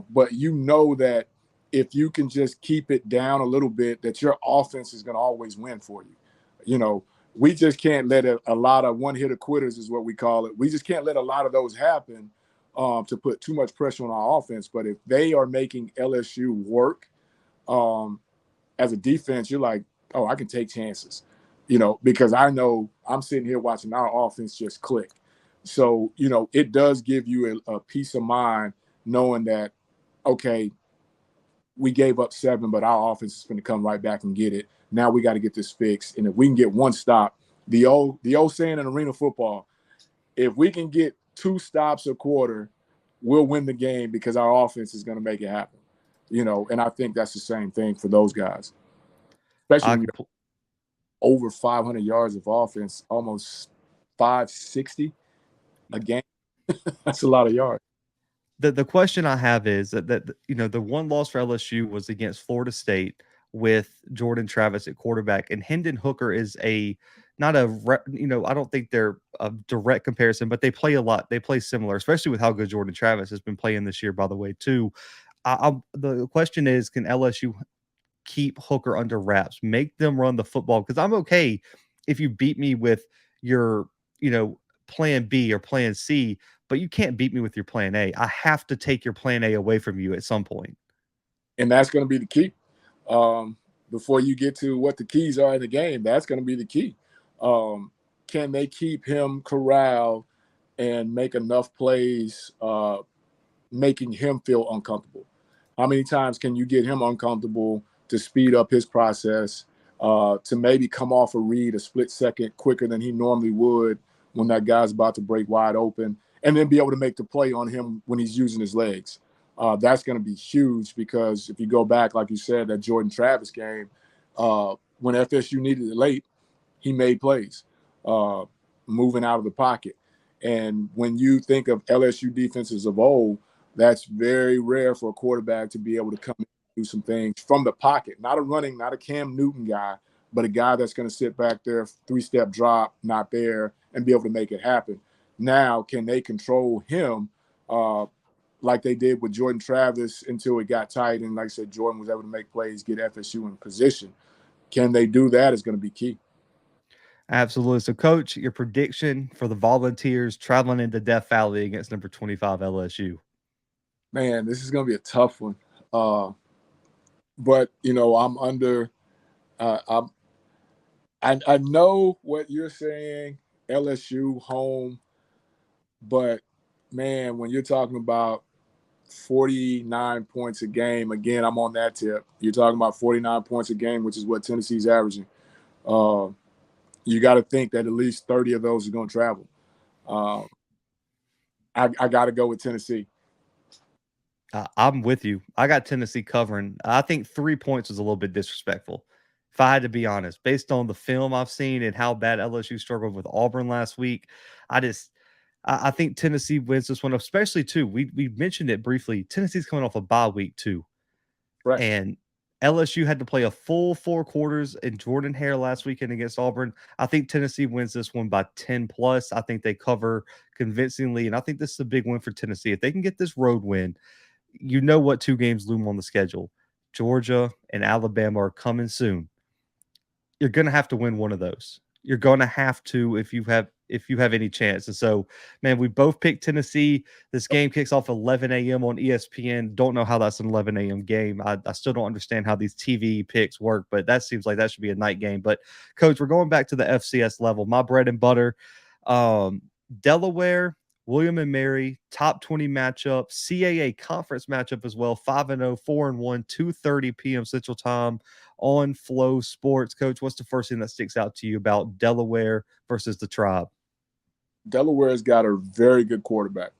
But you know that if you can just keep it down a little bit, that your offense is going to always win for you. We just can't let a lot of one-hitter quitters is what we call it. We just can't let a lot of those happen to put too much pressure on our offense. But if they are making LSU work as a defense, you're like, oh, I can take chances, because I know I'm sitting here watching our offense just click. So, it does give you a peace of mind knowing that, okay, we gave up 7, but our offense is going to come right back and get it. Now we got to get this fixed. And if we can get one stop, the old saying in arena football, if we can get 2 stops a quarter, we'll win the game because our offense is going to make it happen. And I think that's the same thing for those guys, especially when you're over 500 yards of offense, almost 560 a game. That's a lot of yards. The question I have is that the one loss for LSU was against Florida State with Jordan Travis at quarterback, and Hendon Hooker is not a I don't think they're a direct comparison, but they play a lot. They play similar, especially with how good Jordan Travis has been playing this year. By the way, too, the question is, can LSU keep Hooker under wraps, make them run the football? Because I'm okay if you beat me with your plan B or plan C, but you can't beat me with your plan A. I have to take your plan A away from you at some point. And that's going to be the key. Before you get to what the keys are in the game, that's going to be the key. Can they keep him corralled and make enough plays, making him feel uncomfortable? How many times can you get him uncomfortable to speed up his process, to maybe come off a read a split second quicker than he normally would when that guy's about to break wide open, and then be able to make the play on him when he's using his legs? That's going to be huge because if you go back, like you said, that Jordan Travis game, when FSU needed it late, he made plays, moving out of the pocket. And when you think of LSU defenses of old, that's very rare for a quarterback to be able to come and do some things from the pocket. Not a Cam Newton guy, but a guy that's going to sit back there, 3-step drop, not there, and be able to make it happen. Now, can they control him like they did with Jordan Travis until it got tight? And like I said, Jordan was able to make plays, get FSU in position. Can they do that is going to be key. Absolutely. So, Coach, your prediction for the Volunteers traveling into Death Valley against number 25 LSU? Man, this is going to be a tough one. But, I'm under I know what you're saying, LSU home, but man, when you're talking about 49 points a game, again, I'm on that tip. You're talking about 49 points a game, which is what Tennessee's averaging. You got to think that at least 30 of those are going to travel. I got to go with Tennessee. I'm with you. I got Tennessee covering. I think 3 points was a little bit disrespectful, if I had to be honest. Based on the film I've seen and how bad LSU struggled with Auburn last week, I think Tennessee wins this one, especially too. We mentioned it briefly. Tennessee's coming off a bye week too, Right. and LSU had to play a full 4 quarters in Jordan Hare last weekend against Auburn. I think Tennessee wins this one by 10 plus. I think they cover convincingly, and I think this is a big win for Tennessee. If they can get this road win, what 2 games loom on the schedule. Georgia, and Alabama are coming soon. You're going to have to win one of those. You're going to have to if you have any chance. And so, man, we both picked Tennessee. This game kicks off 11 a.m. on ESPN. Don't know how that's an 11 a.m. game. I still don't understand how these TV picks work, but that seems like that should be a night game. But, Coach, we're going back to the FCS level. My bread and butter. Delaware, William and Mary, top 20 matchup, CAA conference matchup as well, 5-0, 4-1, 2:30 p.m. Central Time on Flow Sports. Coach, what's the first thing that sticks out to you about Delaware versus the Tribe? Delaware's got a very good quarterback.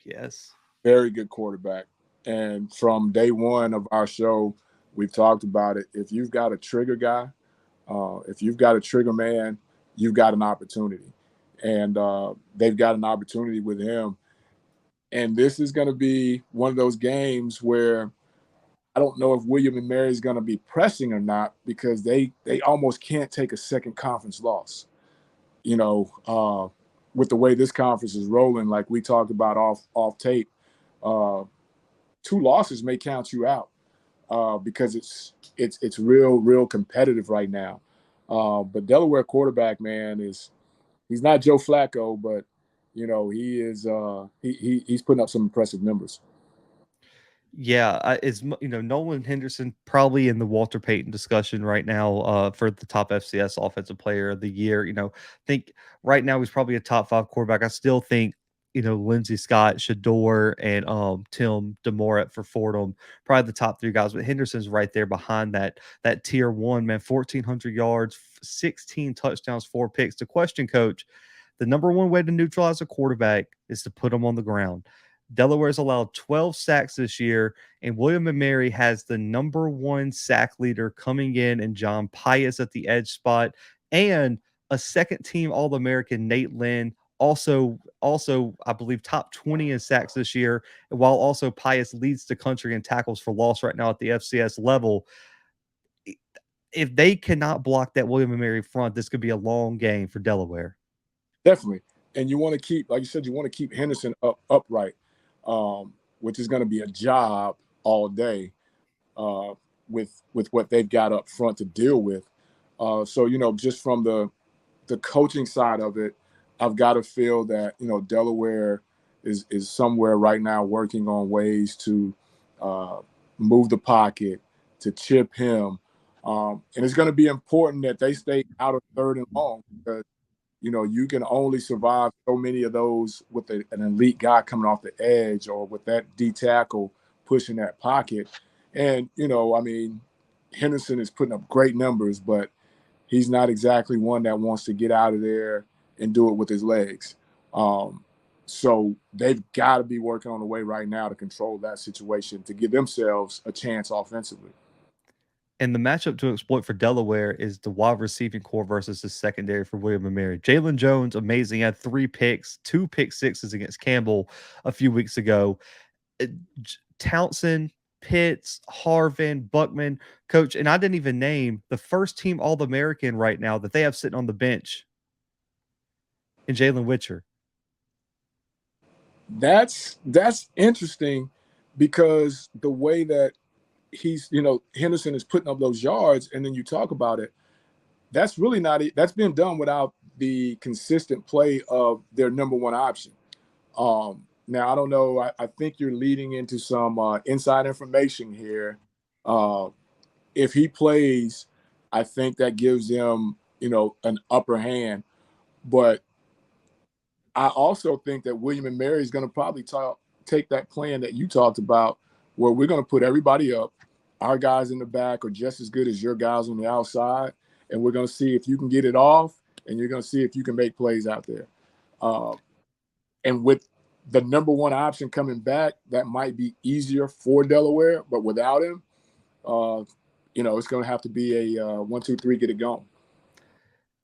Yes. Very good quarterback. And from day one of our show, we've talked about it. If you've got a trigger guy, if you've got a trigger man, you've got an opportunity. And they've got an opportunity with him. And this is going to be one of those games where I don't know if William and Mary is going to be pressing or not, because they almost can't take a second conference loss. With the way this conference is rolling, like we talked about off tape, 2 losses may count you out because it's real competitive right now. But Delaware quarterback, man, he's not Joe Flacco, but he is he's putting up some impressive numbers. Yeah, Nolan Henderson probably in the Walter Payton discussion right now for the top FCS Offensive Player of the Year. I think right now he's probably a top 5 quarterback. I still think Lindsey Scott, Shador, and Tim DeMorat for Fordham, probably the top 3 guys. But Henderson's right there behind that tier 1, man. 1,400 yards, 16 touchdowns, 4 picks. The question, Coach, the number one way to neutralize a quarterback is to put him on the ground. Delaware's allowed 12 sacks this year, and William and Mary has the number 1 sack leader coming in, and John Pius at the edge spot, and a second-team All-American Nate Lynn, also I believe top 20 in sacks this year, while also Pius leads the country in tackles for loss right now at the FCS level. If they cannot block that William and Mary front, this could be a long game for Delaware. Definitely. And you want to keep, like you said, you want to keep Henderson upright, which is going to be a job all day with what they've got up front to deal with. So, just from the coaching side of it, I've got to feel that, Delaware is somewhere right now working on ways to move the pocket, to chip him. And it's going to be important that they stay out of 3rd and long, because you can only survive so many of those with an elite guy coming off the edge, or with that D tackle pushing that pocket. And, Henderson is putting up great numbers, but he's not exactly one that wants to get out of there and do it with his legs. So they've got to be working on a way right now to control that situation, to give themselves a chance offensively. And the matchup to exploit for Delaware is the wide receiving core versus the secondary for William and Mary. Jalen Jones, amazing, had 3 picks, 2 pick sixes against Campbell a few weeks ago. Townsend, Pitts, Harvin, Buckman, Coach, and I didn't even name the first team All-American right now that they have sitting on the bench in Jalen Witcher. That's interesting, because the way that he's, Henderson is putting up those yards, and then you talk about it, that's really not it. That's been done without the consistent play of their number 1 option. Now, I don't know. I think you're leading into some inside information here. If he plays, I think that gives them, an upper hand. But I also think that William and Mary is going to probably take that plan that you talked about, where we're going to put everybody up. Our guys in the back are just as good as your guys on the outside, and we're going to see if you can get it off, and you're going to see if you can make plays out there. And with the number 1 option coming back, that might be easier for Delaware, but without him, it's going to have to be a 1, 2, 3, get it going.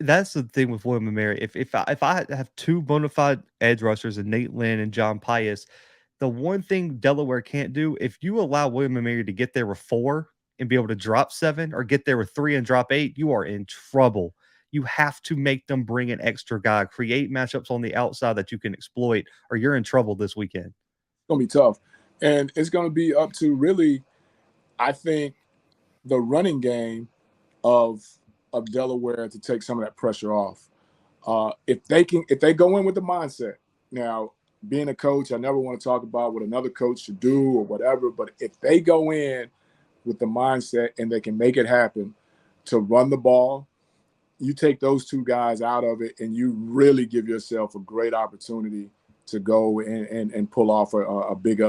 That's the thing with William and Mary. If I have 2 bona fide edge rushers, and Nate Lynn and John Pius, the one thing Delaware can't do, if you allow William and Mary to get there with 4 and be able to drop 7, or get there with 3 and drop 8, you are in trouble. You have to make them bring an extra guy, create matchups on the outside that you can exploit, or you're in trouble this weekend. It's going to be tough. And it's going to be up to, really, I think the running game of Delaware to take some of that pressure off. If they go in with the mindset. Now, being a coach, I never want to talk about what another coach should do or whatever, but if they go in with the mindset and they can make it happen to run the ball, you take those two guys out of it and you really give yourself a great opportunity to go and pull off a big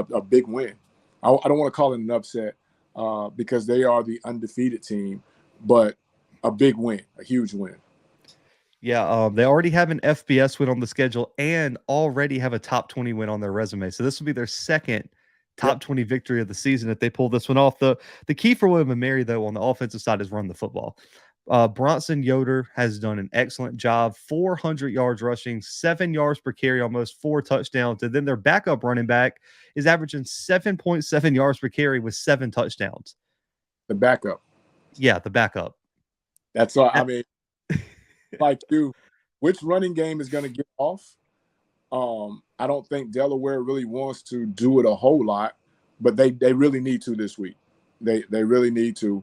win. I don't want to call it an upset because they are the undefeated team, but a big win, a huge win. Yeah, they already have an FBS win on the schedule and already have a top 20 win on their resume. So this will be their second top 20 victory of the season if they pull this one off. The key for William and Mary, though, on the offensive side is run the football. Bronson Yoder has done an excellent job, 400 yards rushing, 7 yards per carry, almost 4 touchdowns. And then their backup running back is averaging 7.7 yards per carry with 7 touchdowns. The backup. Yeah, the backup. That's all. I mean, like you, which running game is going to get off? I don't think Delaware really wants to do it a whole lot, but they really need to this week. They really need to.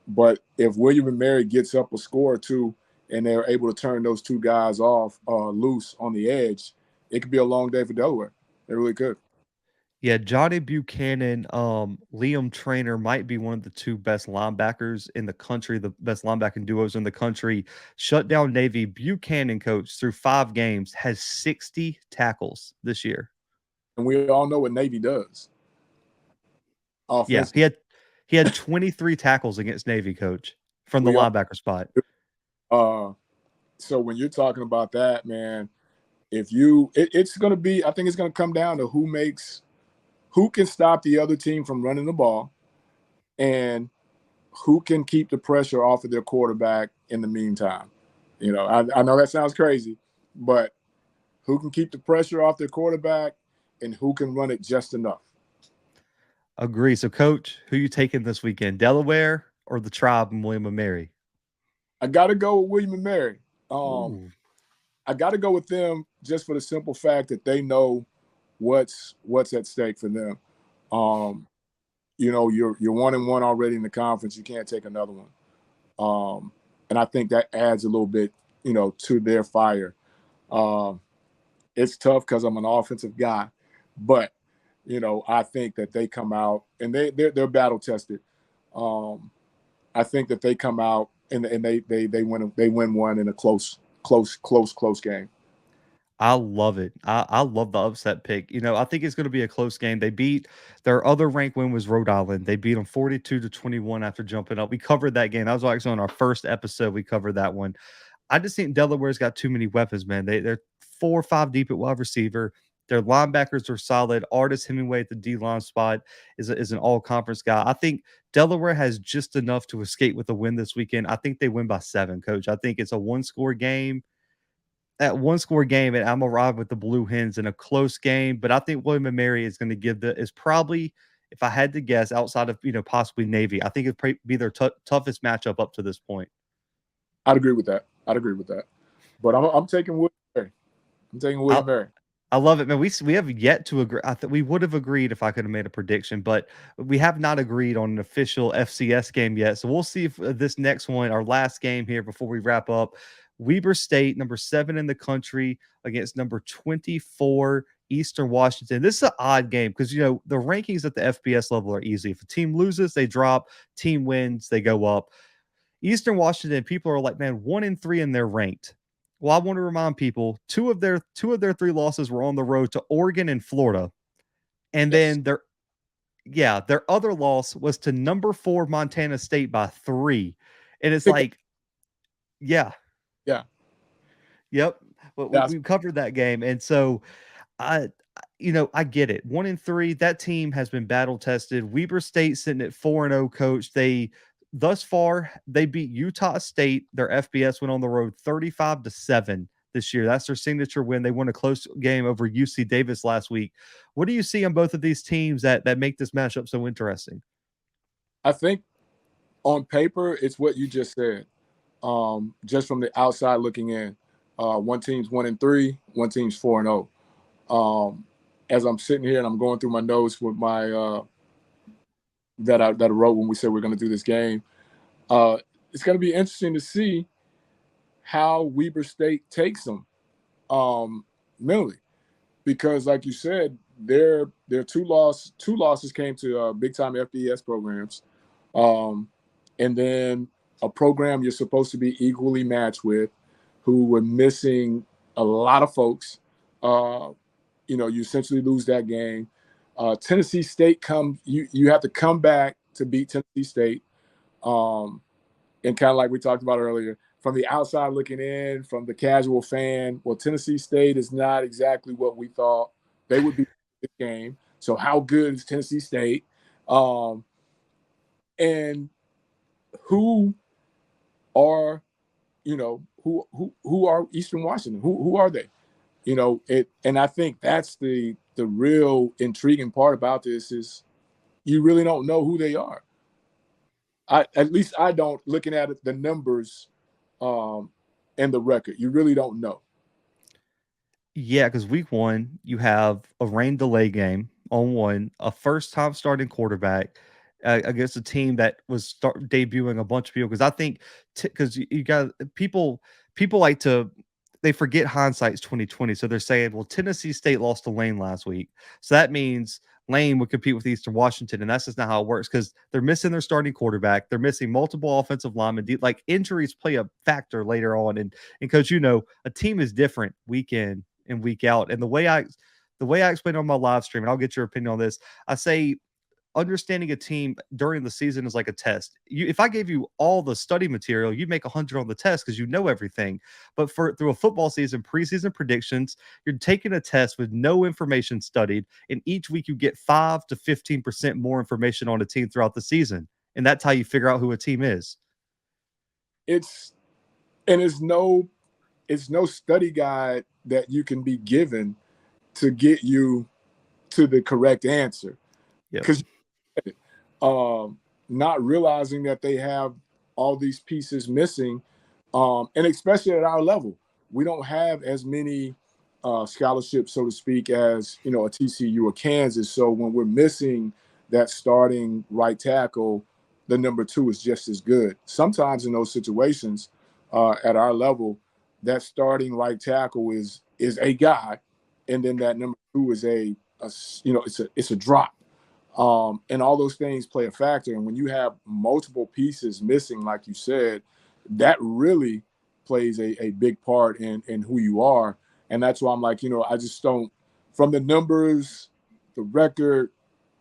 But if William and Mary gets up a score or two and they're able to turn those two guys off loose on the edge, it could be a long day for Delaware. It really could. Yeah, Johnny Buchanan, Liam Trainer might be one of the 2 best linebackers in the country, the best linebacking duos in the country. Shut down Navy. Buchanan, coach, through 5 games, has 60 tackles this year. And we all know what Navy does. Yeah, he had 23 tackles against Navy, coach, from the linebacker spot. So when you're talking about that, man, it's going to be, I think it's going to come down to who can stop the other team from running the ball and who can keep the pressure off of their quarterback in the meantime. You know, I know that sounds crazy, but who can keep the pressure off their quarterback and who can run it just enough. Agree. So, coach, who you taking this weekend, Delaware or the Tribe and William and Mary? I got to go with William and Mary. I got to go with them just for the simple fact that they know what's at stake for them. You know, you're 1-1 already in the conference. You can't take another one. And I think that adds a little bit, you know, to their fire. It's tough because I'm an offensive guy, but you know, I think that they come out and they're battle tested. I think that they come out and they win one in a close game. I love it. I love the upset pick. You know, I think it's going to be a close game. They beat their other ranked win was Rhode Island. They beat them 42-21 after jumping up. We covered that game. That was actually on our first episode. We covered that one. I just think Delaware's got too many weapons, man. They're 4 or 5 deep at wide receiver. Their linebackers are solid. Artis Hemingway at the D-line spot is an all-conference guy. I think Delaware has just enough to escape with a win this weekend. I think they win by 7, coach. I think it's a one-score game. That one-score game, and I'm arrived with the Blue Hens in a close game. But I think William and Mary is going to is probably, if I had to guess, outside of possibly Navy, I think it'd be their toughest matchup up to this point. I'd agree with that. But I'm taking William and Mary. I'm taking William and Mary. I love it, man. We have yet to agree. I think we would have agreed if I could have made a prediction, but we have not agreed on an official FCS game yet. So we'll see if this next one, our last game here before we wrap up, Weber State, number 7 in the country, against number 24 Eastern Washington. This is an odd game because the rankings at the FBS level are easy. If a team loses, they drop. Team wins, they go up. Eastern Washington, people are like, man, 1-3 and they're ranked. Well, I want to remind people, two of their 3 losses were on the road to Oregon and Florida. And then their other loss was to number 4 Montana State by 3. And it's like, yeah. Yep. Well, we covered that game. And so I get it. 1-3, that team has been battle tested. Weber State sitting at 4-0, coach. Thus far, they beat Utah State. Their FBS went on the road 35-7 this year. That's their signature win. They won a close game over UC Davis last week. What do you see on both of these teams that make this matchup so interesting? I think on paper, it's what you just said. Just from the outside looking in, one team's 1-3, one team's 4-0. As I'm sitting here and I'm going through my notes with my that I wrote when we said we're going to do this game. It's going to be interesting to see how Weber State takes them mentally, because, like you said, their two losses came to big time FBS programs, and then a program you're supposed to be equally matched with, who were missing a lot of folks. You essentially lose that game. Tennessee State you have to come back to beat Tennessee State. And kind of like we talked about earlier, from the outside looking in, from the casual fan, well, Tennessee State is not exactly what we thought they would be this game. So how good is Tennessee State? And who are, who are Eastern Washington? Who are they? And I think that's the real intriguing part about this is you really don't know who they are. At least I don't, looking at it, the numbers and the record. You really don't know. Yeah, because week one, you have a rain delay game on one, a first time starting quarterback against a team that was debuting a bunch of people. Because I think, because you got people like to, they forget hindsight's 2020. So they're saying, well, Tennessee State lost to Lane last week. So that means Lane would compete with Eastern Washington. And that's just not how it works because they're missing their starting quarterback. They're missing multiple offensive linemen. Like injuries play a factor later on. And coach, a team is different week in and week out. And the way I explain on my live stream, and I'll get your opinion on this, I say understanding a team during the season is like a test. If I gave you all the study material, you'd make 100 on the test because you know everything. But through a football season, preseason predictions, you're taking a test with no information studied, and each week you get 5 to 15% more information on a team throughout the season, and that's how you figure out who a team is. It's no study guide that you can be given to get you to the correct answer. Because not realizing that they have all these pieces missing, and especially at our level, we don't have as many scholarships, so to speak, as a TCU or Kansas. So when we're missing that starting right tackle, the number two is just as good. Sometimes in those situations, at our level, that starting right tackle is a guy, and then that number two is it's a drop. And all those things play a factor. And when you have multiple pieces missing, like you said, that really plays a big part in who you are. And that's why I'm like, I just don't, from the numbers, the record,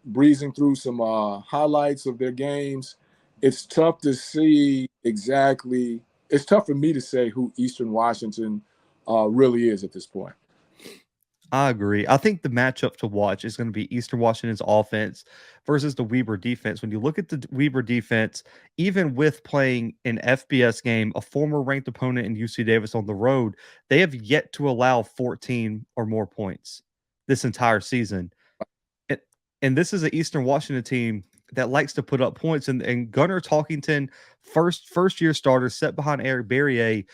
breezing through some highlights of their games, it's tough to see exactly. It's tough for me to say who Eastern Washington really is at this point. I agree. I think the matchup to watch is going to be Eastern Washington's offense versus the Weber defense. When you look at the Weber defense, even with playing an FBS game, a former ranked opponent in UC Davis on the road, they have yet to allow 14 or more points this entire season. And, and this is an Eastern Washington team that likes to put up points. And Gunnar Talkington, first year starter, set behind Eric Barrier,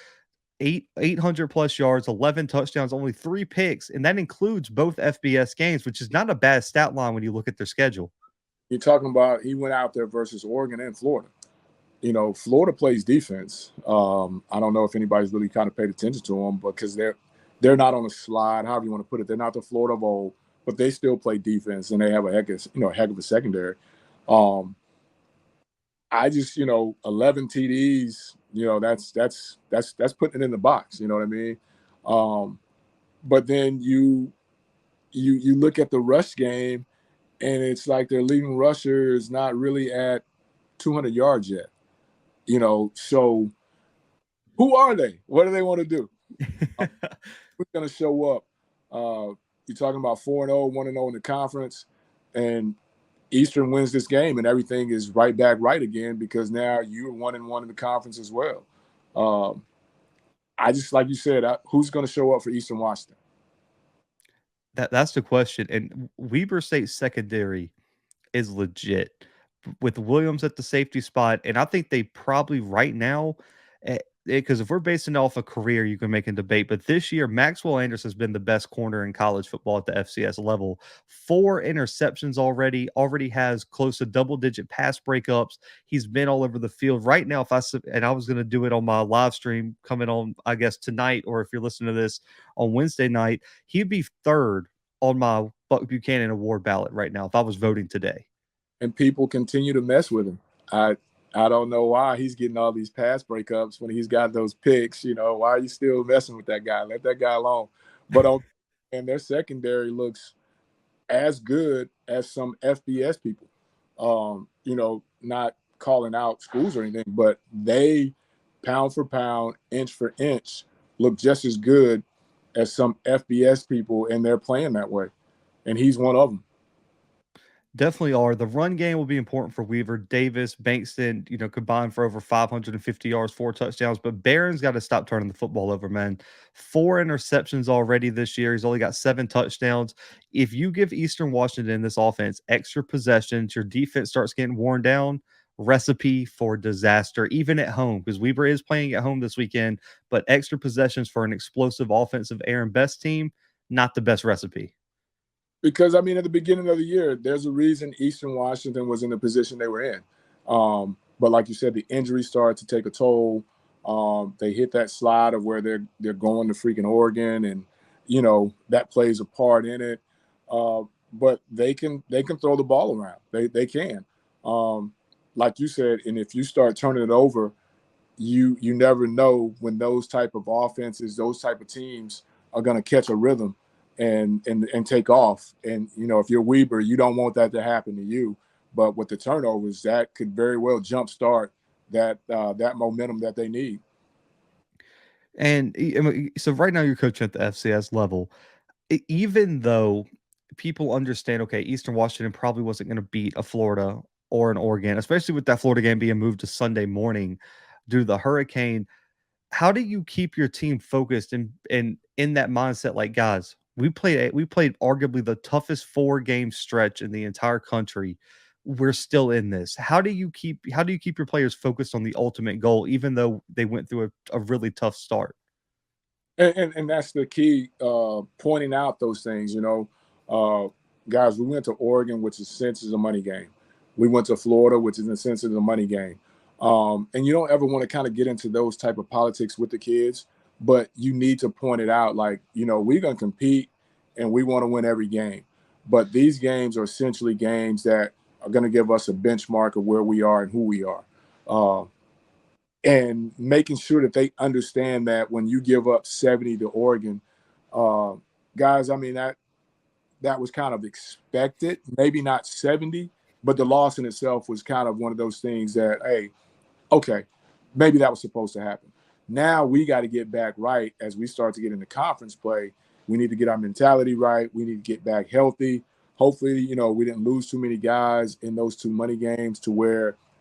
800 plus yards, 11 touchdowns, only 3 picks, and that includes both FBS games, which is not a bad stat line when you look at their schedule. You're talking about he went out there versus Oregon and Florida. Florida plays defense. I don't know if anybody's really kind of paid attention to them because they're not on a slide, however you want to put it. They're not the Florida Bowl, but they still play defense and they have a heck of a secondary. I just 11 TDs. That's putting it in the box. You know what I mean? But then you look at the rush game, and it's like their leading rusher is not really at 200 yards yet. So who are they? What do they want to do? Who's going to show up? You're talking about 4-0, 1-0 in the conference, and Eastern wins this game, and everything is right back right again because now you're 1-1 in the conference as well. I just, like you said, who's going to show up for Eastern Washington? That's the question. And Weber State secondary is legit with Williams at the safety spot, and I think they probably right now, because if we're basing it off a career, you can make a debate. But this year, Maxwell Anderson has been the best corner in college football at the FCS level. 4 interceptions already. Already has close to double-digit pass breakups. He's been all over the field right now. And I was going to do it on my live stream coming on, I guess tonight, or if you're listening to this on Wednesday night, he'd be third on my Buck Buchanan Award ballot right now if I was voting today. And people continue to mess with him. I don't know why he's getting all these pass breakups when he's got those picks. Why are you still messing with that guy? Let that guy alone. But and their secondary looks as good as some FBS people. Not calling out schools or anything, but they pound for pound, inch for inch, look just as good as some FBS people, and they're playing that way. And he's one of them. Definitely are. The run game will be important for Weaver. Davis, Bankston, combined for over 550 yards, 4 touchdowns. But Barron's got to stop turning the football over, man. 4 interceptions already this year. He's only got 7 touchdowns. If you give Eastern Washington this offense extra possessions, your defense starts getting worn down. Recipe for disaster, even at home, because Weaver is playing at home this weekend. But extra possessions for an explosive offensive Aaron Best team, not the best recipe. Because, at the beginning of the year, there's a reason Eastern Washington was in the position they were in. But like you said, the injuries started to take a toll. They hit that slide of where they're going to freaking Oregon, and, that plays a part in it. But they can throw the ball around. They can. Like you said, and if you start turning it over, you never know when those type of offenses, those type of teams are going to catch a rhythm and take off. And, if you're Weber, you don't want that to happen to you. But with the turnovers, that could very well jumpstart that momentum that they need. And so right now you're coaching at the FCS level. Even though people understand, okay, Eastern Washington probably wasn't going to beat a Florida or an Oregon, especially with that Florida game being moved to Sunday morning due to the hurricane. How do you keep your team focused and in that mindset? Like, guys, we played arguably the toughest 4 game stretch in the entire country. We're still in this. How do you keep your players focused on the ultimate goal, even though they went through a really tough start? And that's the key, pointing out those things, guys, we went to Oregon, which in a sense is a money game. We went to Florida, which in a sense is a money game. And you don't ever want to kind of get into those type of politics with the kids, but you need to point it out. Like, we're going to compete and we want to win every game. But these games are essentially games that are going to give us a benchmark of where we are and who we are. And making sure that they understand that when you give up 70 to Oregon, guys, that was kind of expected, maybe not 70, but the loss in itself was kind of one of those things that, hey, okay, maybe that was supposed to happen. Now we got to get back right as we start to get into conference play. We need to get our mentality right. We need to get back healthy. Hopefully, we didn't lose too many guys in those 2 money games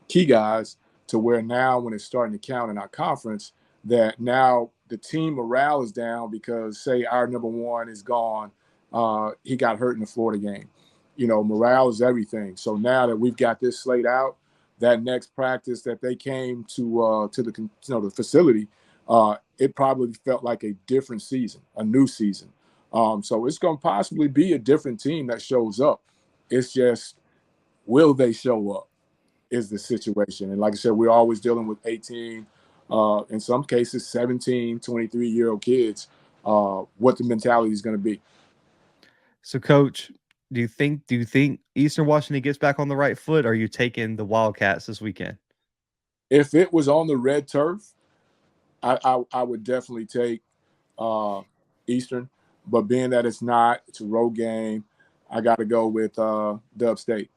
key guys, to where now when it's starting to count in our conference, that now the team morale is down because, say, our number one is gone. He got hurt in the Florida game. Morale is everything. So now that we've got this slate out, that next practice that they came to the facility, it probably felt like a different season, a new season. So it's going to possibly be a different team that shows up. It's just, will they show up is the situation. And like I said, we're always dealing with 18, in some cases 17, 23-year-old kids, what the mentality is going to be. So, Coach, do you think Eastern Washington gets back on the right foot? Or are you taking the Wildcats this weekend? If it was on the red turf, I would definitely take Eastern. But being that it's not, it's a road game, I got to go with Dub State.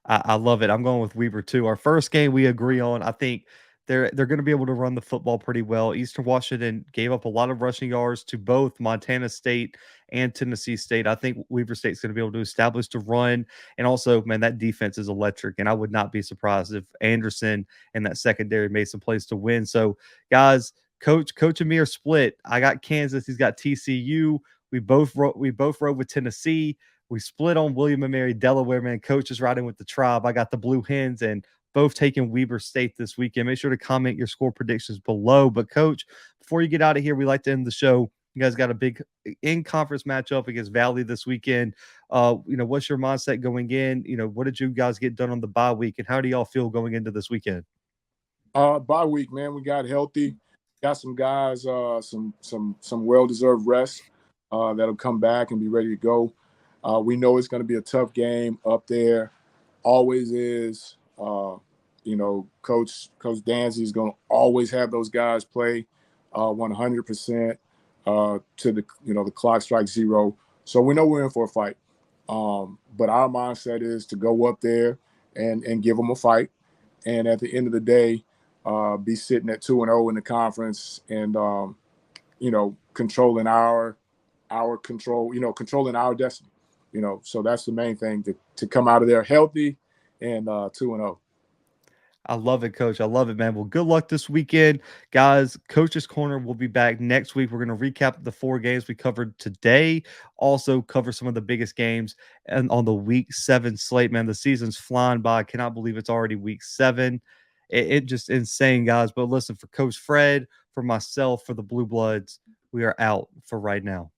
I love it. I'm going with Weaver too. Our first game we agree on. I think they're going to be able to run the football pretty well. Eastern Washington gave up a lot of rushing yards to both Montana State and Tennessee State. I think Weaver State's going to be able to establish the run, and also, man, that defense is electric. And I would not be surprised if Anderson and that secondary made some plays to win. So, guys, Coach and me are split. I got Kansas. He's got TCU. We both rode with Tennessee. We split on William and Mary, Delaware, man. Coach is riding with the Tribe. I got the Blue Hens, and both taking Weber State this weekend. Make sure to comment your score predictions below. But, Coach, before you get out of here, we like to end the show. You guys got a big in-conference matchup against Valley this weekend. What's your mindset going in? What did you guys get done on the bye week, and how do y'all feel going into this weekend? Bye week, man. We got healthy. Got some guys, some well-deserved rest that'll come back and be ready to go. We know it's going to be a tough game up there. Always is. Coach Danzy is going to always have those guys play 100% to the clock strike zero. So we know we're in for a fight. But our mindset is to go up there and give them a fight. And at the end of the day, be sitting at 2-0 in the conference and, controlling our control, controlling our destiny, so that's the main thing, to come out of there healthy and 2-0. I love it, Coach. I love it, man. Well, good luck this weekend, guys. Coach's Corner will be back next week. We're going to recap the 4 games we covered today. Also, cover some of the biggest games and on the Week 7 slate. Man, the season's flying by. I cannot believe it's already Week 7. It just insane, guys. But listen, for Coach Fred, for myself, for the Blue Bloods, we are out for right now.